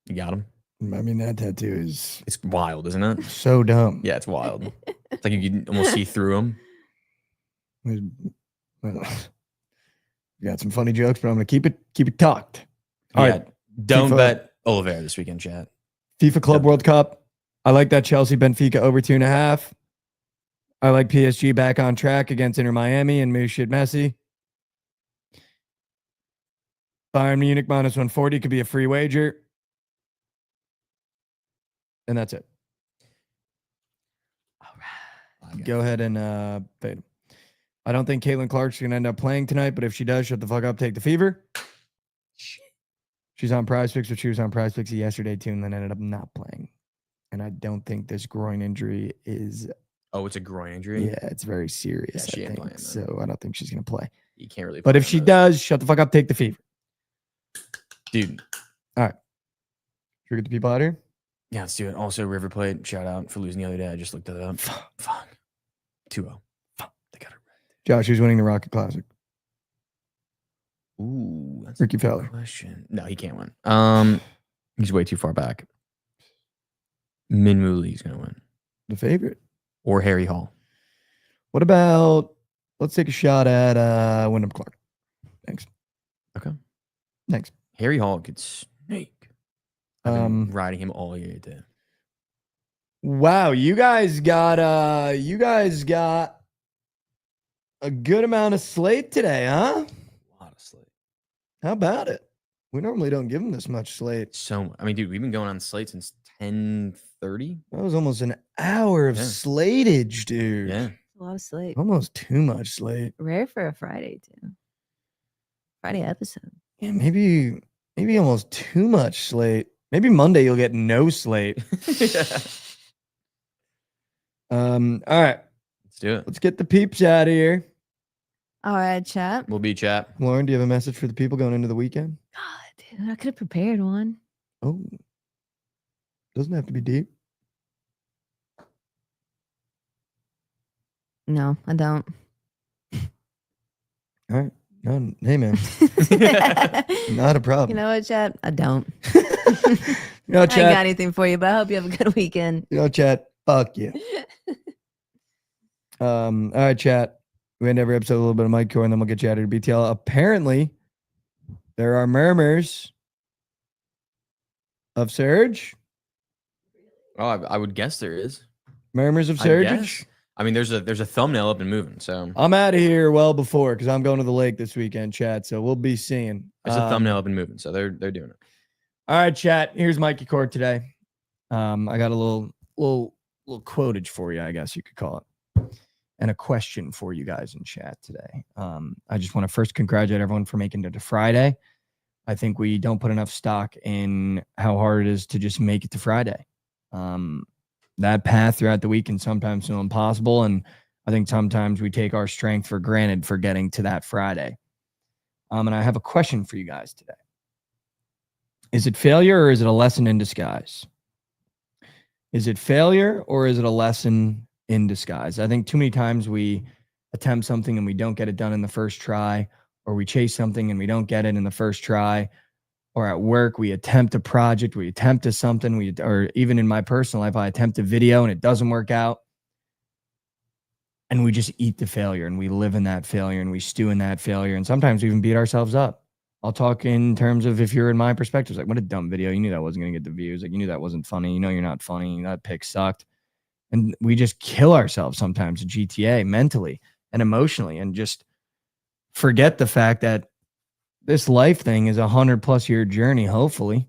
You got him. I mean, that tattoo is It's wild, isn't it? so dumb. Yeah, it's wild. It's like you can almost see through him. Well, you got some funny jokes, but I'm gonna keep it tucked. All Yeah, right, don't FIFA. bet Oliveira this weekend, chat. FIFA Club Yep. World Cup. I like that Chelsea Benfica over 2.5. I like PSG back on track against Inter Miami and Messi. Bayern Munich minus 140 could be a free wager. And that's it. All right. Go ahead and fade him. I don't think Caitlin Clark's going to end up playing tonight, but if she does, shut the fuck up, take the fever. She's on Prize Picks, but she was on Prize Picks yesterday too, and then ended up not playing. And I don't think this groin injury is. Oh, it's a groin injury? Yeah, it's very serious. Yeah, she I ain't think. playing, So I don't think she's going to play. You can't really. But play if on she those. does, shut the fuck up, take the fever. Dude. Should we get the people out here? Yeah, let's do it. Also, River Plate, shout out for losing the other day. I just looked it up. Fuck. 2-0. Fuck. They got it right. Josh, who's winning the Rocket Classic? Ooh, that's Ricky a good Fowler. question. No, he can't win. He's way too far back. Min Woo Lee's gonna win. The favorite. Or Harry Hall. What about, let's take a shot at Wyndham Clark. Thanks. Okay. Thanks. Harry Hall could snake. I've been riding him all year too. Wow, you guys got a good amount of slate today, huh? A lot of slate. How about it? We normally don't give them this much slate. So, I mean, dude, we've been going on slate since 10:30. That was almost an hour of Yeah. slatage, dude. Yeah. A lot of sleep. Almost too much slate. Rare for a Friday too. Friday episode. Yeah, maybe almost too much slate. Maybe Monday you'll get no slate. All right. Let's do it. Let's get the peeps out of here. All right, chat. We'll be chat. Lauren, do you have a message for the people going into the weekend? God, dude, I could have prepared one. Oh. Doesn't have to be deep. No, I don't. All right. No, hey, man. Not a problem. You know what, chat? I don't. You know, I ain't got chat. anything for you, but I hope you have a good weekend. You know, chat. Fuck you. All right, chat. We end every episode with a little bit of Mikey Over, and then we'll get you out of BTL. Apparently, there are murmurs of surge. Oh, I would guess there is. Murmurs of I surge. guess. I mean, there's a thumbnail up and moving, so I'm out of here well before because I'm going to the lake this weekend, chat. So we'll be seeing. there's a thumbnail up and moving, so they're doing it. All right, chat. Here's Mikey Court today. I got a little quotage for you, I guess you could call it, and a question for you guys in chat today. I just want to first congratulate everyone for making it to Friday. I think we don't put enough stock in how hard it is to just make it to Friday. That path throughout the week can sometimes feel impossible, and I think sometimes we take our strength for granted for getting to that Friday. And I have a question for you guys today. Is it failure or is it a lesson in disguise? Is it failure or is it a lesson in disguise? I think too many times we attempt something and we don't get it done in the first try, or we chase something and we don't get it in the first try, or at work, we attempt a project, we attempt to something, or even in my personal life, I attempt a video and it doesn't work out. And we just eat the failure and we live in that failure and we stew in that failure. And sometimes we even beat ourselves up. I'll talk in terms of if you're in my perspective, like, what a dumb video. You knew that wasn't going to get the views. Like, you knew that wasn't funny. You know, you're not funny. That pick sucked. And we just kill ourselves sometimes in GTA mentally and emotionally and just forget the fact that this life thing is 100+ year journey, hopefully.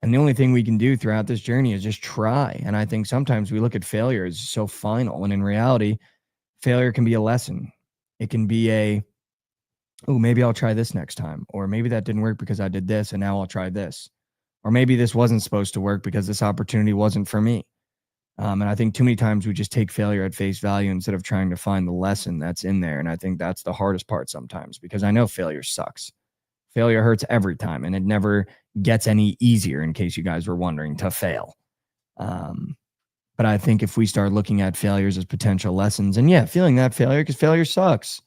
And the only thing we can do throughout this journey is just try. And I think sometimes we look at failure as so final, when in reality, failure can be a lesson. It can be oh, maybe I'll try this next time. Or maybe that didn't work because I did this and now I'll try this. Or maybe this wasn't supposed to work because this opportunity wasn't for me. And I think too many times we just take failure at face value instead of trying to find the lesson that's in there. And I think that's the hardest part sometimes, because I know failure sucks. Failure hurts every time, and it never gets any easier, in case you guys were wondering, to fail. But I think if we start looking at failures as potential lessons, and yeah, feeling that failure, because failure sucks,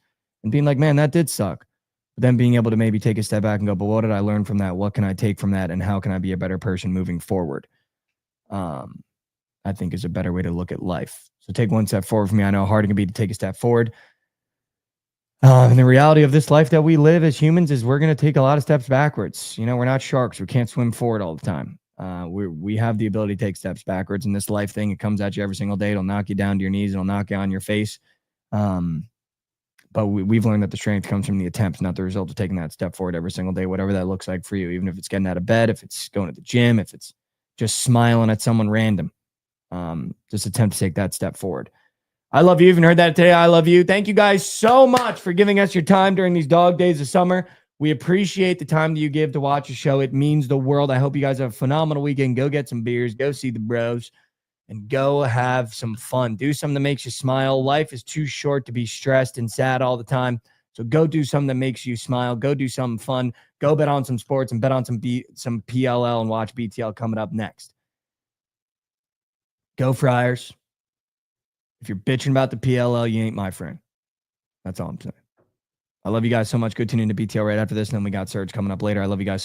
and being like, man, that did suck. But then being able to maybe take a step back and go, but what did I learn from that? What can I take from that? And how can I be a better person moving forward? I think is a better way to look at life. So take one step forward for me. I know how hard it can be to take a step forward. And the reality of this life that we live as humans is we're going to take a lot of steps backwards. You know, we're not sharks. We can't swim forward all the time. We have the ability to take steps backwards in this life thing. It comes at you every single day. It'll knock you down to your knees. It'll knock you on your face. But But we've learned that the strength comes from the attempts, not the result of taking that step forward every single day, whatever that looks like for you, even if it's getting out of bed, if it's going to the gym, if it's just smiling at someone random. Just attempt to take that step forward. I love you. Even heard that today. I love you. Thank you guys so much for giving us your time during these dog days of summer. We appreciate the time that you give to watch the show. It means the world. I hope you guys have a phenomenal weekend. Go get some beers. Go see the bros. And go have some fun. Do something that makes you smile. Life is too short to be stressed and sad all the time. So go do something that makes you smile. Go do something fun. Go bet on some sports and bet on some PLL and watch BTL coming up next. Go Friars. If you're bitching about the PLL, you ain't my friend. That's all I'm saying. I love you guys so much. Go tune into BTL right after this. And then we got Surge coming up later. I love you guys so much.